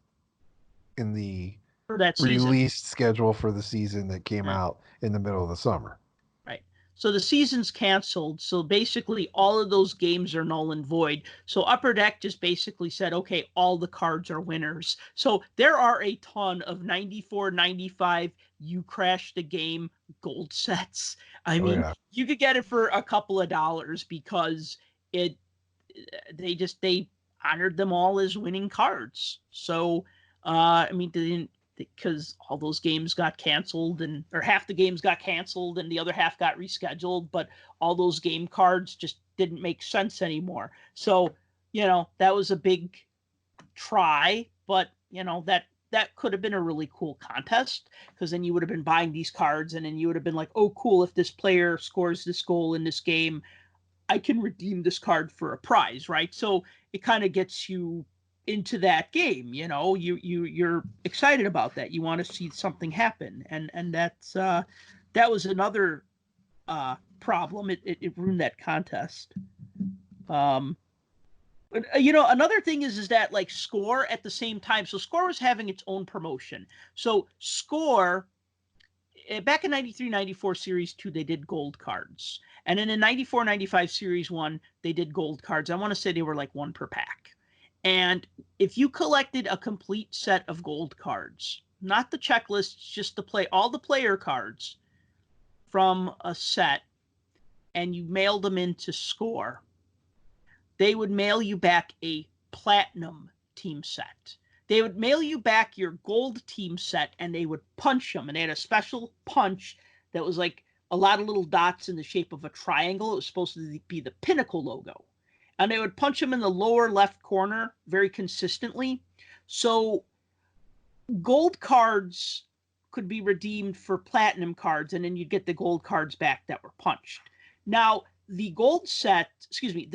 in the for that season. Released schedule for the season that came out in the middle of the summer. Right. So the season's canceled. So basically all of those games are null and void. So Upper Deck just basically said, okay, all the cards are winners. So there are a ton of 94, 95 You Crash the Game gold sets. I mean, you could get it for a couple of dollars because they honored them all as winning cards. So, I mean, they didn't, because all those games got canceled or half the games got canceled and the other half got rescheduled, but all those game cards just didn't make sense anymore. So, that was a big try, but that could have been a really cool contest because then you would have been buying these cards and then you would have been like, oh, cool. If this player scores this goal in this game, I can redeem this card for a prize. Right. So it kind of gets you into that game, you're excited about that. You want to see something happen. And that's, that was another, problem. It ruined that contest. But, another thing is that like Score at the same time. So Score was having its own promotion. So Score back in 93, 94 Series 2, they did gold cards. And then in 94, 95 Series 1, they did gold cards. I want to say they were like one per pack. And if you collected a complete set of gold cards, not the checklists, just all the player cards from a set, and you mailed them into Score, they would mail you back a platinum team set. They would mail you back your gold team set, and they would punch them. And they had a special punch that was like a lot of little dots in the shape of a triangle. It was supposed to be the Pinnacle logo. And they would punch them in the lower left corner very consistently. So gold cards could be redeemed for platinum cards, and then you'd get the gold cards back that were punched. Now, the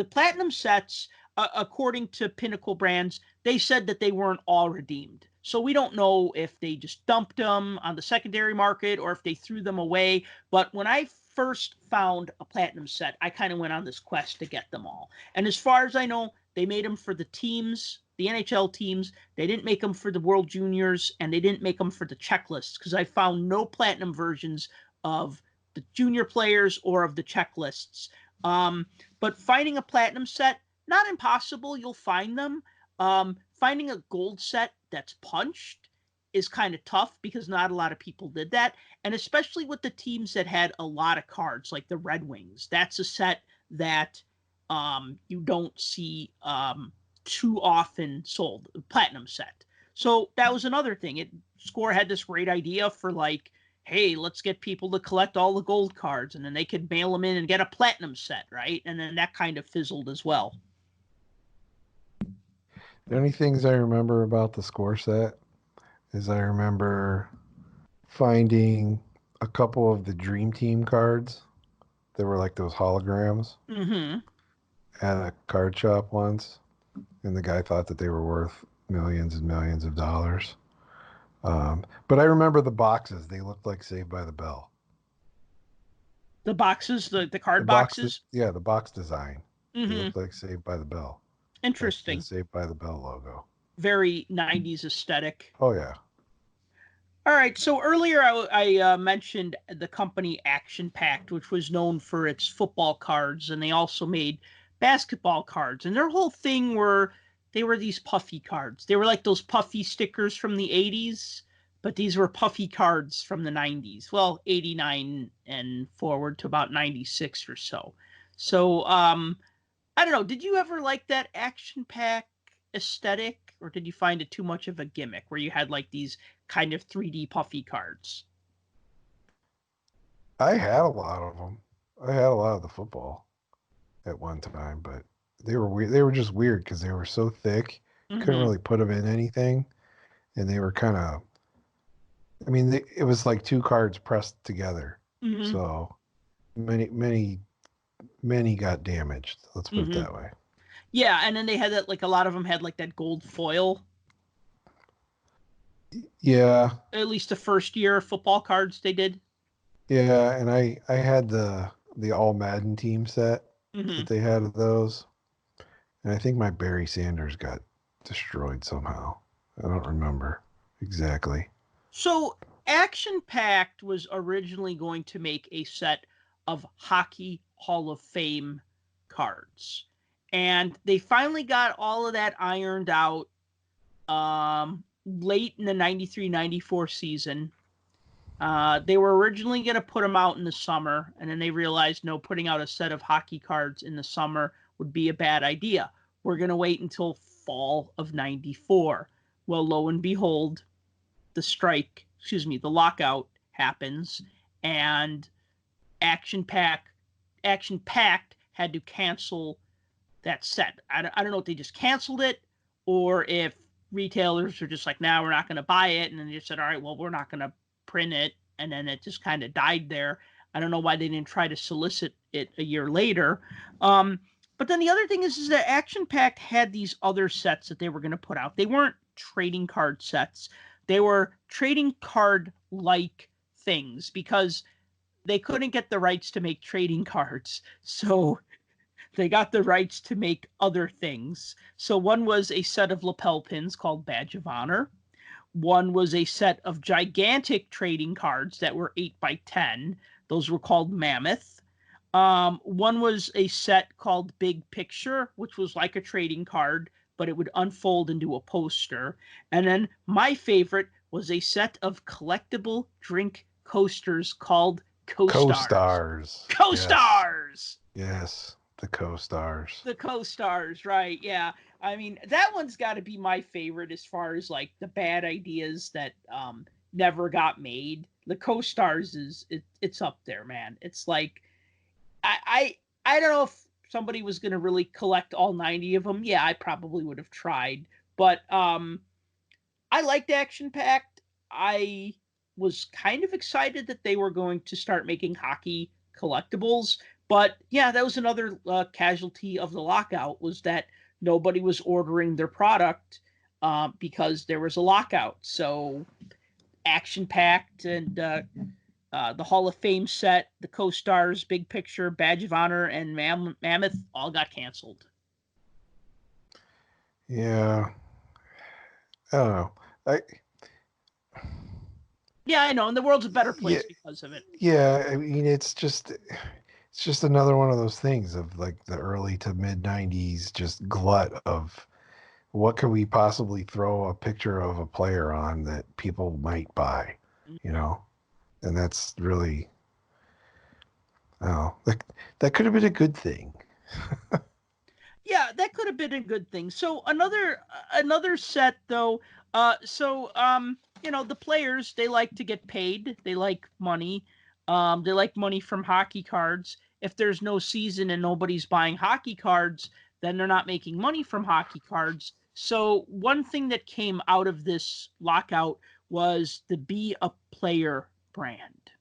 platinum sets, according to Pinnacle Brands, they said that they weren't all redeemed. So we don't know if they just dumped them on the secondary market or if they threw them away. But when I first found a platinum set, I kind of went on this quest to get them all. And as far as I know, they made them for the teams, the NHL teams. They didn't make them for the World Juniors, and they didn't make them for the checklists because I found no platinum versions of the junior players or of the checklists. But finding a platinum set, not impossible. You'll find them. Finding a gold set that's punched is kind of tough because not a lot of people did that. And especially with the teams that had a lot of cards, like the Red Wings, that's a set that you don't see too often sold, a platinum set. So that was another thing. Score had this great idea for like, hey, let's get people to collect all the gold cards, and then they could mail them in and get a platinum set, right? And then that kind of fizzled as well. The only things I remember about the Score set is I remember finding a couple of the Dream Team cards that were like those holograms at a card shop once, and the guy thought that they were worth millions and millions of dollars. But I remember the boxes. They looked like Saved by the Bell. The boxes, the card boxes? Yeah, the box design. They looked like Saved by the Bell. Interesting. Like the Saved by the Bell logo. Very 90s aesthetic. Oh, yeah. All right. So earlier I mentioned the company Action Pact, which was known for its football cards, and they also made basketball cards. And their whole thing were they were these puffy cards. They were like those puffy stickers from the 80s, but these were puffy cards from the 90s. Well, 89 and forward to about 96 or so. So, I don't know. Did you ever like that action pack aesthetic, or did you find it too much of a gimmick where you had like these kind of 3D puffy cards? I had a lot of them. I had a lot of the football at one time, but they were weird. They were just weird because they were so thick. Couldn't Mm-hmm. really put them in anything, and they were kind of. I mean, it was like two cards pressed together. Mm-hmm. So many got damaged. Let's put it Mm-hmm. that way. Yeah, and then they had that, like a lot of them had like that gold foil. Yeah, At least the first year football cards they did. yeah, and I had the All Madden team set Mm-hmm. that they had of those, and I think my Barry Sanders got destroyed somehow. I don't remember exactly. So Action Pact was originally going to make a set of Hockey Hall of Fame cards. And they finally got all of that ironed out late in the 93-94 season. They were originally going to put them out in the summer, and then they realized, no, putting out a set of hockey cards in the summer would be a bad idea. We're going to wait until fall of 94. Well, lo and behold, the lockout happens, and Action Pact had to cancel that set. I don't know if they just canceled it or if retailers are just like, nah, we're not going to buy it. And then they just said, all right, well, we're not going to print it. And then it just kind of died there. I don't know why they didn't try to solicit it a year later. But then the other thing is that Action Pact had these other sets that they were going to put out. They weren't trading card sets. They were trading card like things because they couldn't get the rights to make trading cards. So they got the rights to make other things. So one was a set of lapel pins called Badge of Honor. One was a set of gigantic trading cards that were 8 by 10. Those were called Mammoth. One was a set called Big Picture, which was like a trading card, but it would unfold into a poster. And then my favorite was a set of collectible drink coasters called Co-Stars. Co-stars. Co-Stars! Yes, the co-stars. The co-stars, right? Yeah. I mean, that one's got to be my favorite as far as like the bad ideas that never got made. The co-stars it's up there, man. It's like I don't know if somebody was going to really collect all 90 of them. Yeah, I probably would have tried, but I liked Action Pact. I was kind of excited that they were going to start making hockey collectibles. But yeah, that was another casualty of the lockout, was that nobody was ordering their product because there was a lockout. So Action Pact and the Hall of Fame set, the Co-Stars, Big Picture, Badge of Honor, and Mammoth all got canceled. Yeah, I don't know. Yeah, I know, and the world's a better place Yeah, because of it. yeah. I mean, it's just another one of those things of like the early to mid '90s, just glut of what could we possibly throw a picture of a player on that people might buy, you know? And that's really, oh, that could have been a good thing. Yeah, that could have been a good thing. So another set though. The players, they like to get paid. They like money. They like money from hockey cards. If there's no season and nobody's buying hockey cards, then they're not making money from hockey cards. So one thing that came out of this lockout was the Be a Player brand.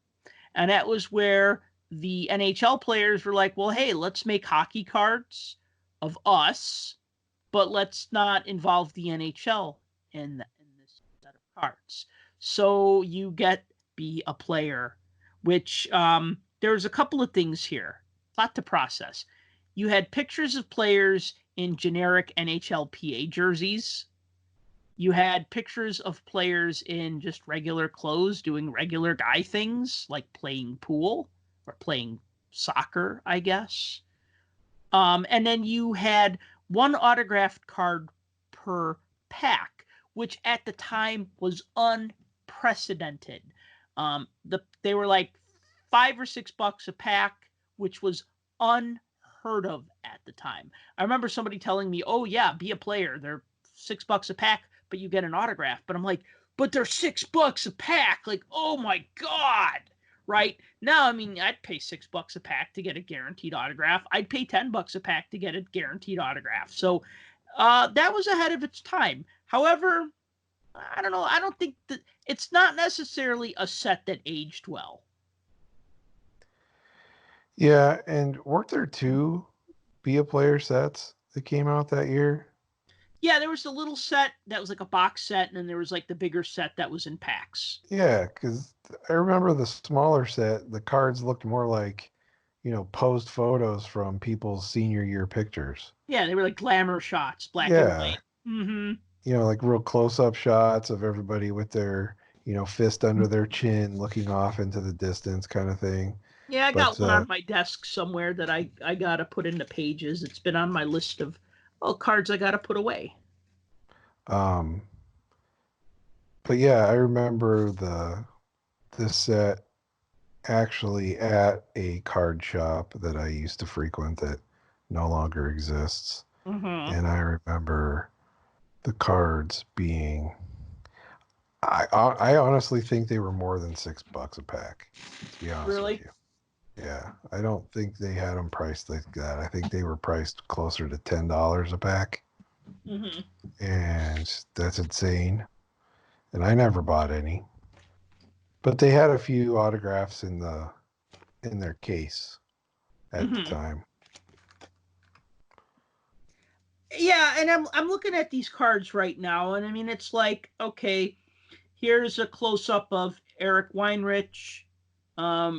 And that was where the NHL players were like, well, hey, let's make hockey cards of us, but let's not involve the NHL in this set of cards. So you get Be a Player, which there's a couple of things here, a lot to process. You had pictures of players in generic NHLPA jerseys. You had pictures of players in just regular clothes doing regular guy things like playing pool or playing soccer, I guess. And then you had one autographed card per pack, which at the time was unprecedented. They were like $5 or $6 a pack, which was unheard of at the time. I remember somebody telling me, "Oh yeah, be a player. They're $6 a pack, but you get an autograph." But I'm like, "But they're $6 a pack." Like, oh my god! Right now, I mean, I'd pay $6 a pack to get a guaranteed autograph. I'd pay $10 a pack to get a guaranteed autograph. So that was ahead of its time. However, I don't know. I don't think that it's not necessarily a set that aged well. Yeah, and weren't there two Be a Player sets that came out that year? Yeah, there was the little set that was like a box set, and then there was like the bigger set that was in packs. Yeah, because I remember the smaller set, the cards looked more like, posed photos from people's senior year pictures. Yeah, they were like glamour shots, black and Yeah, white. Mm-hmm. like real close-up shots of everybody with their, fist under their chin, looking off into the distance kind of thing. Yeah, I got But one on my desk somewhere that I got to put into pages. It's been on my list of cards I got to put away. um, but yeah, I remember this set actually at a card shop that I used to frequent that no longer exists. Mm-hmm. And I remember the cards being, I honestly think they were more than $6 a pack, to be honest Really? with you. Yeah, I don't think they had them priced like that. I think they were priced closer to $10 a pack. Mm-hmm. And that's insane. And I never bought any. But they had a few autographs in their case at the time. Yeah, and I'm looking at these cards right now, and I mean, it's like, okay, here's a close-up of Eric Weinrich.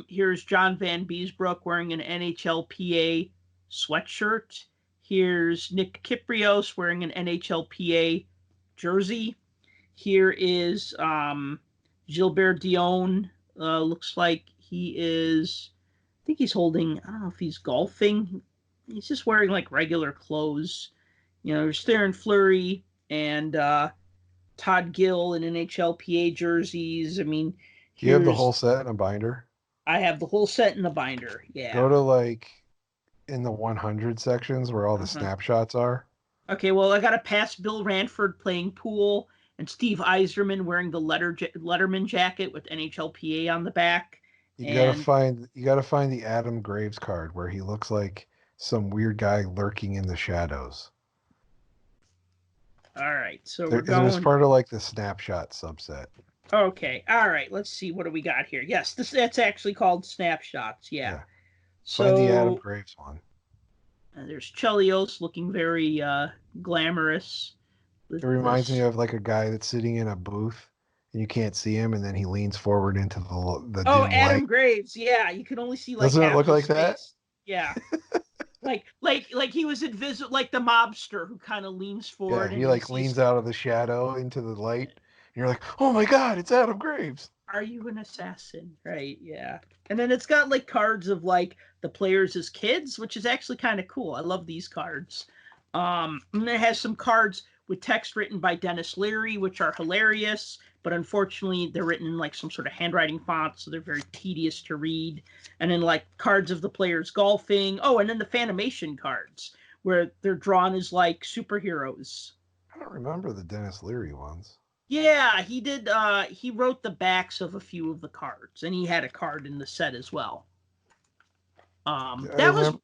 Here's John Van Beesbrook wearing an NHLPA sweatshirt. Here's Nick Kyprios wearing an NHLPA jersey. Here is Gilbert Dion. Looks like he is, I think he's holding, I don't know if he's golfing. He's just wearing like regular clothes. There's Theron Fleury and Todd Gill in NHLPA jerseys. I mean, You have the whole set in a binder? I have the whole set in the binder. Yeah. Go to like in the 100 sections where all the snapshots are. Okay, well, I got to pass Bill Ranford playing pool and Steve Yzerman wearing the Letterman jacket with NHLPA on the back. You gotta find the Adam Graves card where he looks like some weird guy lurking in the shadows. All right, so we're going. It was part of like the snapshot subset. Okay, all right. Let's see. What do we got here? Yes, that's actually called snapshots. Yeah. So find the Adam Graves one. There's Chelios looking very glamorous. It reminds me of like a guy that's sitting in a booth and you can't see him, and then he leans forward into the dim Adam light. Graves. Yeah, you can only see like. Doesn't it look like that? Yeah. like he was invisible, like the mobster who kind of leans forward. Yeah, he like leans out of the shadow into the light, and you're like, "Oh my God, it's Adam Graves!" Are you an assassin? Right? Yeah. And then it's got like cards of like the players as kids, which is actually kind of cool. I love these cards. And it has some cards with text written by Dennis Leary, which are hilarious, but unfortunately they're written in like some sort of handwriting font, so they're very tedious to read. And then like cards of the players golfing. Oh, and then the Fanimation cards where they're drawn as like superheroes. I don't remember the Dennis Leary ones. Yeah, he did. He wrote the backs of a few of the cards, and he had a card in the set as well. That was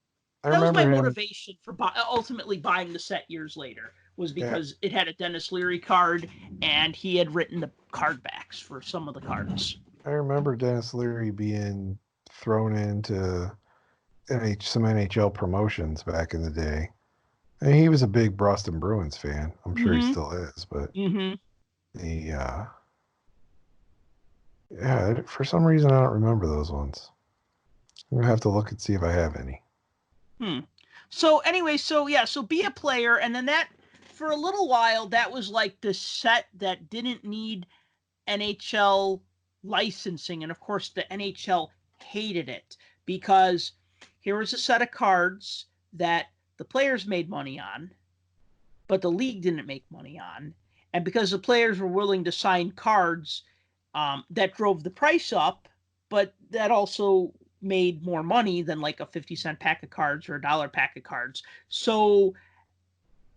my motivation for ultimately buying the set years later, was because it had a Dennis Leary card, and he had written the card backs for some of the cards. I remember Dennis Leary being thrown into some NHL promotions back in the day. And he was a big Boston Bruins fan. I'm sure he still is, but for some reason I don't remember those ones. I'm gonna have to look and see if I have any. So anyway, so be a player, and then that for a little while that was like the set that didn't need NHL licensing, and of course the NHL hated it because here was a set of cards that the players made money on, but the league didn't make money on. And because the players were willing to sign cards, that drove the price up, but that also made more money than like a 50-cent pack of cards or a dollar pack of cards. So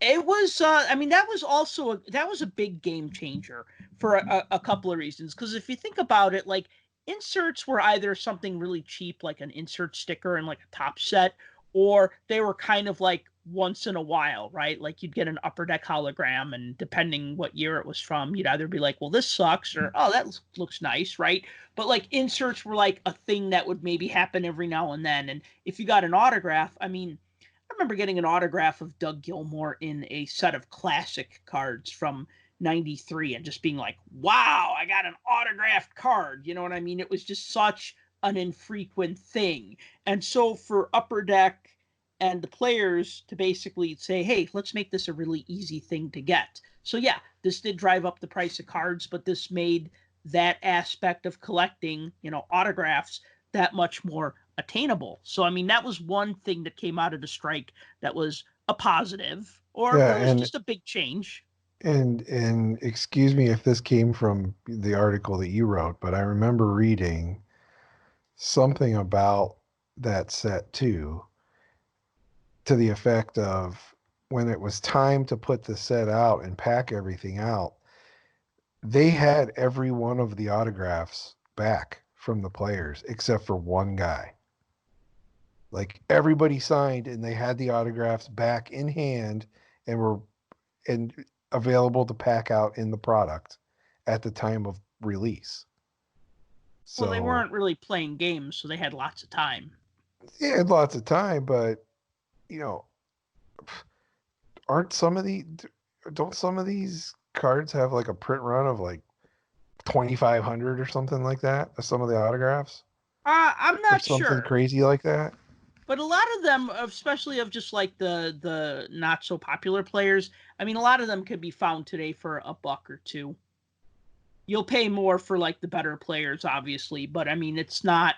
it was, I mean, that was also that was a big game changer for a couple of reasons. Because if you think about it, like inserts were either something really cheap, like an insert sticker and like a top set, or they were kind of like once in a while, right? Like you'd get an Upper Deck hologram, and depending what year it was from, you'd either be like, well, this sucks, or oh, that looks nice, right? But like inserts were like a thing that would maybe happen every now and then. And if you got an autograph, I mean, I remember getting an autograph of Doug Gilmour in a set of classic cards from 93 and just being like, wow, I got an autographed card. You know what I mean? It was just such an infrequent thing. And so for Upper Deck and the players to basically say, hey, let's make this a really easy thing to get. So yeah, this did drive up the price of cards, but this made that aspect of collecting, autographs that much more attainable. So I mean, that was one thing that came out of the strike that was a positive, or Yeah, it was just a big change. and excuse me if this came from the article that you wrote, but I remember reading something about that set too, to the effect of when it was time to put the set out and pack everything out, they had every one of the autographs back from the players except for one guy. Like everybody signed and they had the autographs back in hand and were and available to pack out in the product at the time of release. Well, they So weren't really playing games, so they had lots of time. they had lots of time, but you know, aren't some of the don't some of these cards have like a print run of like 2,500 or something like that? Some of the autographs I'm or not something sure, crazy like that. but a lot of them, especially of just like the not so popular players, I mean, a lot of them could be found today for a buck or two. You'll pay more for like the better players, obviously, but I mean, it's not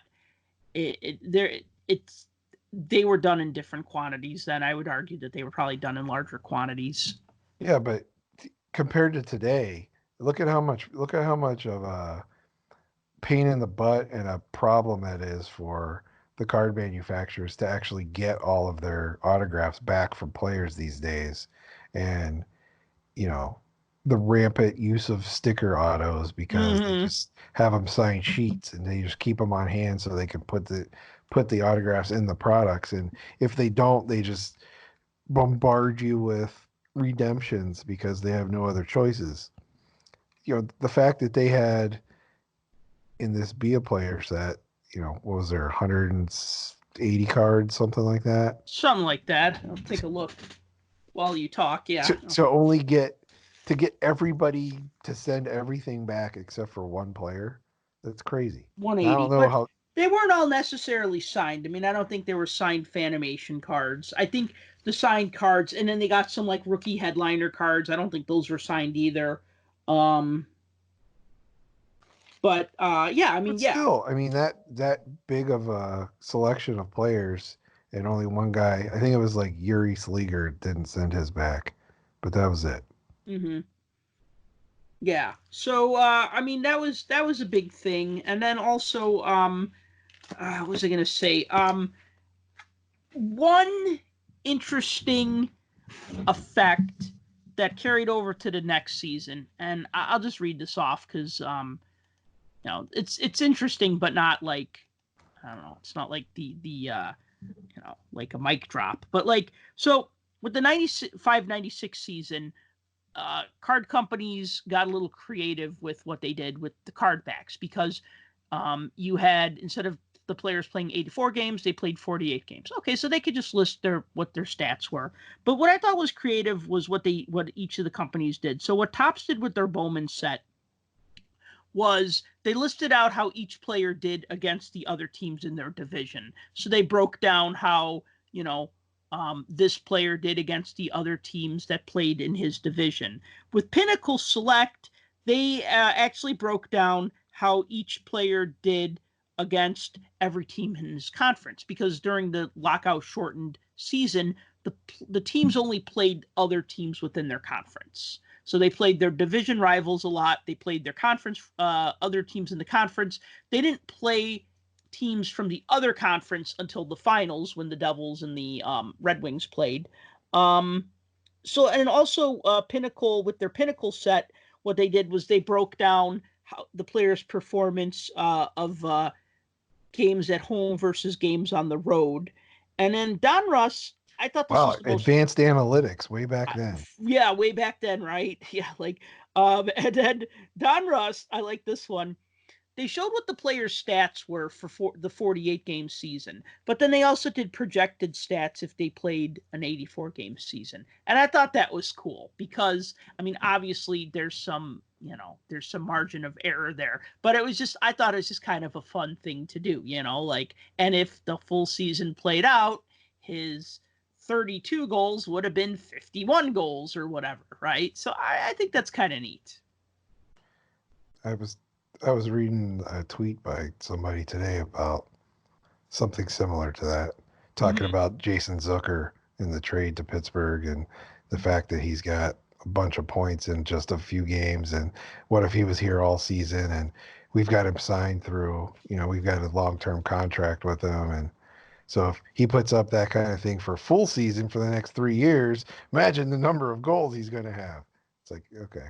it's they were done in different quantities. Then I would argue that they were probably done in larger quantities. Yeah, but compared to today, look at how much of a pain in the butt and a problem that is for the card manufacturers to actually get all of their autographs back from players these days. And, you know, the rampant use of sticker autos because they Mm-hmm. just have them sign sheets and they just keep them on hand so they can put the autographs in the products. And if they don't, they just bombard you with redemptions because they have no other choices. You know, the fact that they had in this Be a Player set, you know, what was there, 180 cards, something like that? Something like that. I'll take a look while you talk. Yeah. To only get to get everybody to send everything back except for one player. That's crazy. I don't 180, know but how. they weren't all necessarily signed. I mean, I don't think they were signed Fanimation cards. I think the signed cards, and then they got some like rookie headliner cards. I don't think those were signed either. Um, but yeah, I But mean, yeah, still, I mean that big of a selection of players and only one guy. I think it was like Yuri Sleeger didn't send his back, but that was it. hmm yeah. So I mean, that was a big thing, and then also, what was I gonna say? One interesting effect that carried over to the next season, and I'll just read this off because it's interesting, but not like, I don't know, it's not like the like a mic drop, but like, so with the 95-96 season, card companies got a little creative with what they did with the card backs, because you had, instead of the players playing 84 games, they played 48 games. Okay, so they could just list what their stats were. But what I thought was creative was what each of the companies did. So what Topps did with their Bowman set was they listed out how each player did against the other teams in their division. So they broke down how, this player did against the other teams that played in his division. With Pinnacle Select, they actually broke down how each player did against every team in his conference, because during the lockout shortened season, the teams only played other teams within their conference. So they played their division rivals a lot. They played their conference, other teams in the conference. They didn't play teams from the other conference until the finals when the Devils and the Red Wings played. So, and also Pinnacle, with their Pinnacle set, what they did was they broke down how the players' performance of games at home versus games on the road. And then Donruss, I thought this was the most advanced analytics way back then. Yeah, way back then, right? Yeah, like and then Donruss, I like this one. They showed what the players' stats were for the 48 game season, but then they also did projected stats if they played an 84 game season. And I thought that was cool because, I mean, obviously there's some margin of error there, but I thought it was just kind of a fun thing to do, like, and if the full season played out, his 32 goals would have been 51 goals or whatever, right? So I think that's kind of neat. I was reading a tweet by somebody today about something similar to that, talking about Jason Zucker in the trade to Pittsburgh and the fact that he's got a bunch of points in just a few games. And what if he was here all season and we've got him signed through, we've got a long-term contract with him. And so if he puts up that kind of thing for a full season for the next 3 years, imagine the number of goals he's going to have. It's like, okay.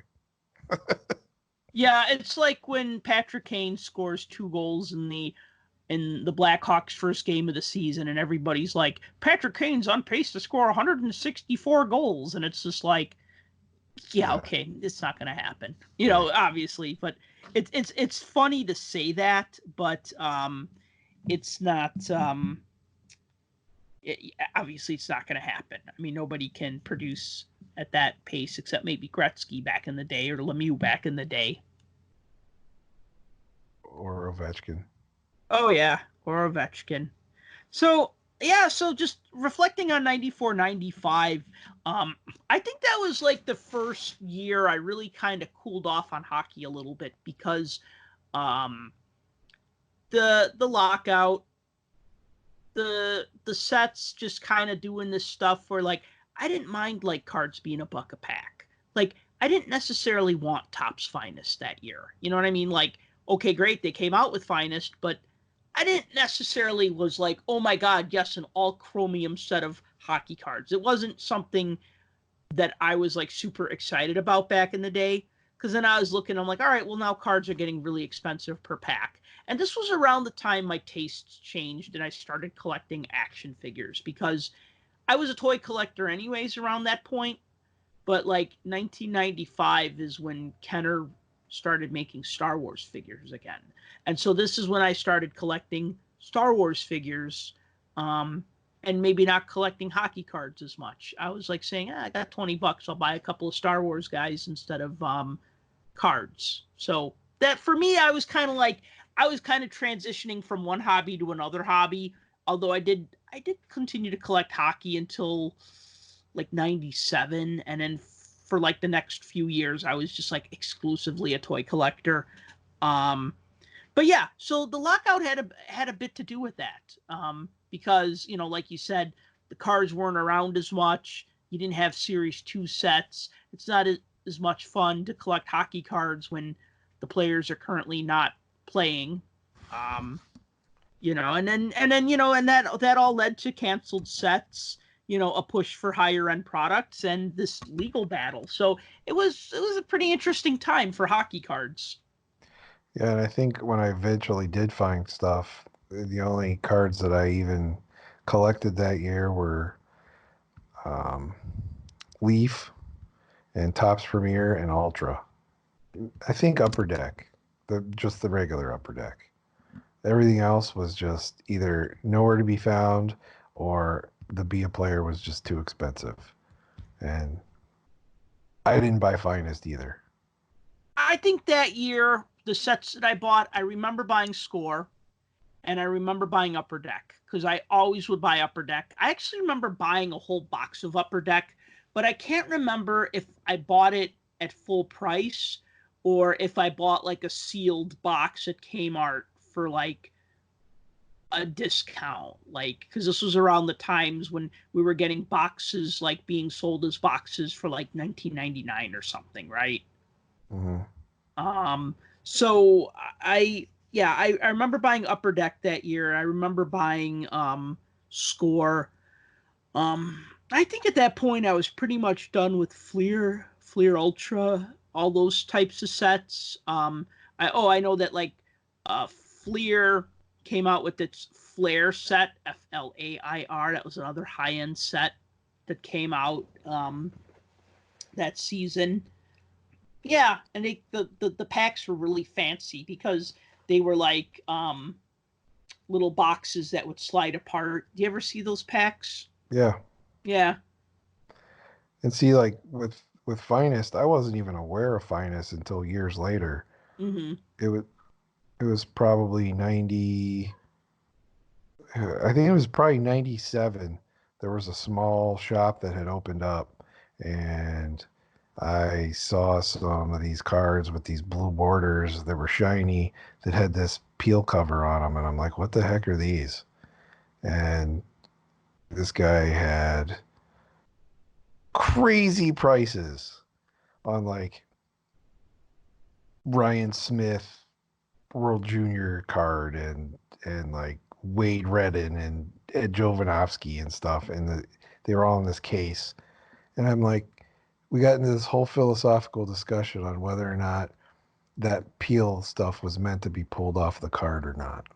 Yeah, it's like when Patrick Kane scores 2 goals in the Blackhawks' first game of the season, and everybody's like, Patrick Kane's on pace to score 164 goals, and it's just like, yeah, okay, it's not going to happen, obviously. But it's funny to say that, but it's not. Obviously, it's not going to happen. I mean, nobody can produce at that pace except maybe Gretzky back in the day or Lemieux back in the day. Or Ovechkin. Oh, yeah, or Ovechkin. So, yeah, so just reflecting on 94, 95, I think that was like the first year I really kind of cooled off on hockey a little bit because the lockout, the sets just kind of doing this stuff where, like, I didn't mind, like, cards being $1 a pack. Like, I didn't necessarily want Topps Finest that year. You know what I mean? Like, okay, great, they came out with Finest, but I didn't necessarily was like, oh my God, yes, an all chromium set of hockey cards. It wasn't something that I was like super excited about back in the day. Because then I was looking, I'm like, all right, well, now cards are getting really expensive per pack. And this was around the time my tastes changed and I started collecting action figures because I was a toy collector anyways around that point. But like 1995 is when Kenner started making Star Wars figures again. And so this is when I started collecting Star Wars figures, and maybe not collecting hockey cards as much. I was like saying, I got $20. I'll buy a couple of Star Wars guys instead of cards. So that for me, I was kind of transitioning from one hobby to another hobby. Although I did continue to collect hockey until like 97. And then for like the next few years, I was just like exclusively a toy collector. But yeah, so the lockout had a bit to do with that. Because, like you said, the cards weren't around as much. You didn't have Series 2 sets. It's not as much fun to collect hockey cards when the players are currently not playing. And then that all led to canceled sets, a push for higher end products and this legal battle. So it was a pretty interesting time for hockey cards. Yeah, and I think when I eventually did find stuff, the only cards that I even collected that year were Leaf and Topps Premier and Ultra. I think Upper Deck, just the regular Upper Deck. Everything else was just either nowhere to be found or the Be a Player was just too expensive. And I didn't buy Finest either. I think that year, the sets that I bought, I remember buying Score and I remember buying Upper Deck because I always would buy Upper Deck. I actually remember buying a whole box of Upper Deck, but I can't remember if I bought it at full price or if I bought like a sealed box at Kmart for like a discount, like, because this was around the times when we were getting boxes like being sold as boxes for like 19.99 or something, right? Mm-hmm. So I remember buying Upper Deck that year. I remember buying Score. I think at that point I was pretty much done with Fleer Ultra, all those types of sets. I know that like Fleer came out with its Flair set, Flair. That was another high end set that came out that season. Yeah, and the packs were really fancy because they were like little boxes that would slide apart. Do you ever see those packs? Yeah. Yeah. And see, like with Finest, I wasn't even aware of Finest until years later. Mm-hmm. It was probably 90. I think it was probably 97. There was a small shop that had opened up, and I saw some of these cards with these blue borders that were shiny that had this peel cover on them, and I'm like, what the heck are these? And this guy had crazy prices on like Ryan Smith World Junior card and like Wade Redden and Ed Jovanovski and stuff, and they were all in this case. And I'm like, we got into this whole philosophical discussion on whether or not that peel stuff was meant to be pulled off the card or not.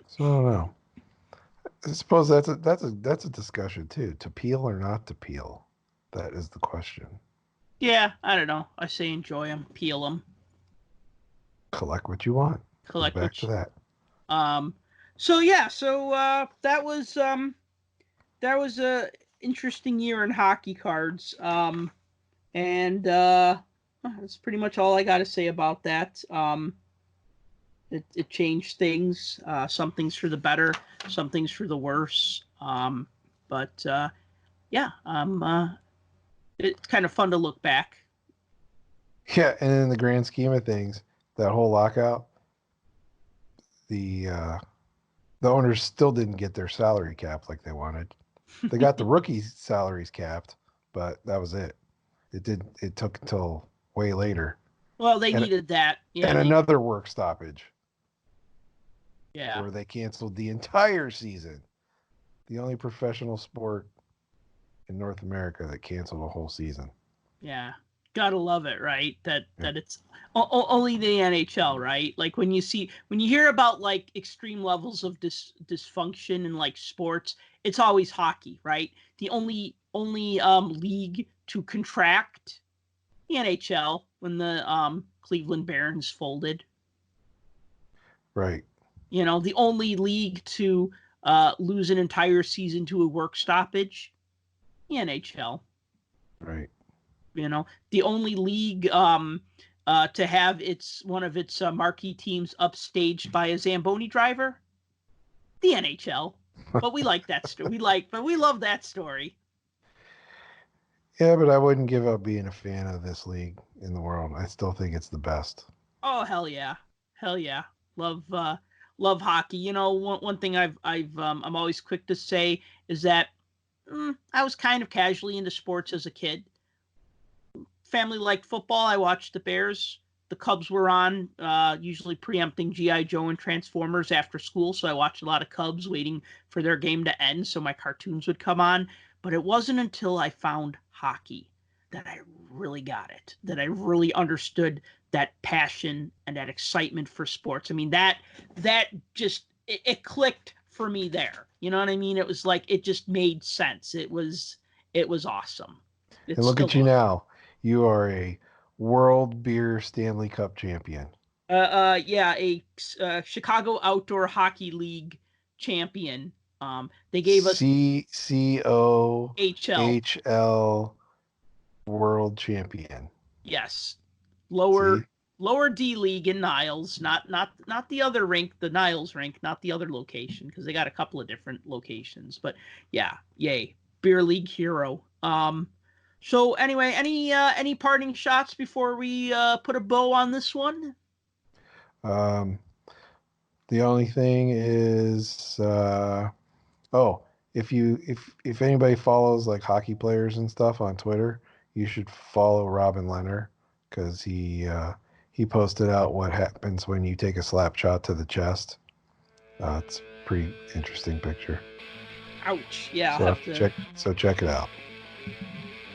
So I don't know. I suppose that's a discussion too. To peel or not to peel, that is the question. Yeah, I don't know. I say enjoy them, peel them, Collect what you want. Goes collect back to which. that. So yeah, so that was a interesting year in hockey cards. And that's pretty much all I got to say about that. It changed things. Some things for the better, some things for the worse. But yeah, it's kind of fun to look back. Yeah, and in the grand scheme of things, that whole lockout, the owners still didn't get their salary cap like they wanted. They got the rookies' salaries capped, but that was it. It took until way later. Well, they And needed that. Yeah, and another work stoppage yeah, where they canceled the entire season. The only professional sport in North America that canceled a whole season. yeah. Gotta love it, right? That Yeah. that it's only the NHL, right? Like when you hear about like extreme levels of dysfunction in like sports, it's always hockey, right? The only league to contract, the NHL, when the Cleveland Barons folded. Right. You know, the only league to lose an entire season to a work stoppage, the NHL. Right. You know, the only league to have one of its marquee teams upstaged by a Zamboni driver, the NHL. But we like that story. But we love that story. Yeah, but I wouldn't give up being a fan of this league in the world. I still think it's the best. Oh hell yeah, hell yeah, love hockey. You know, one thing I'm always quick to say is that I was kind of casually into sports as a kid. Family liked football. I watched the Bears. The Cubs were on, usually preempting G.I. Joe and Transformers after school. So I watched a lot of Cubs waiting for their game to end so my cartoons would come on. But it wasn't until I found hockey that I really got it, that I really understood that passion and that excitement for sports. I mean, that just, it clicked for me there. You know what I mean? It was like, it just made sense. It was awesome. And It's look still at you awesome. now. You are a World Beer Stanley Cup champion. Yeah, a Chicago Outdoor Hockey League champion. They gave us HL. COHL World Champion. Yes, See? lower D League in Niles, not the other rink, the Niles rink, not the other location because they got a couple of different locations. But yeah, yay, beer league hero. So anyway, any parting shots before we put a bow on this one? The only thing is, if anybody follows like hockey players and stuff on Twitter, you should follow Robin Leonard because he posted out what happens when you take a slap shot to the chest. It's a pretty interesting picture. Ouch. Yeah, So I'll have to... check it out.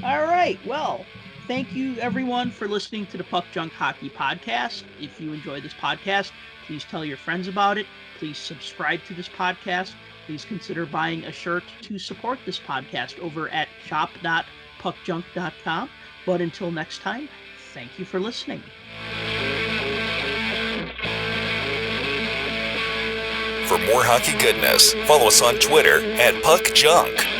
All right. Well, thank you, everyone, for listening to the Puck Junk Hockey Podcast. If you enjoyed this podcast, please tell your friends about it. Please subscribe to this podcast. Please consider buying a shirt to support this podcast over at shop.puckjunk.com. But until next time, thank you for listening. For more hockey goodness, follow us on Twitter at PuckJunk.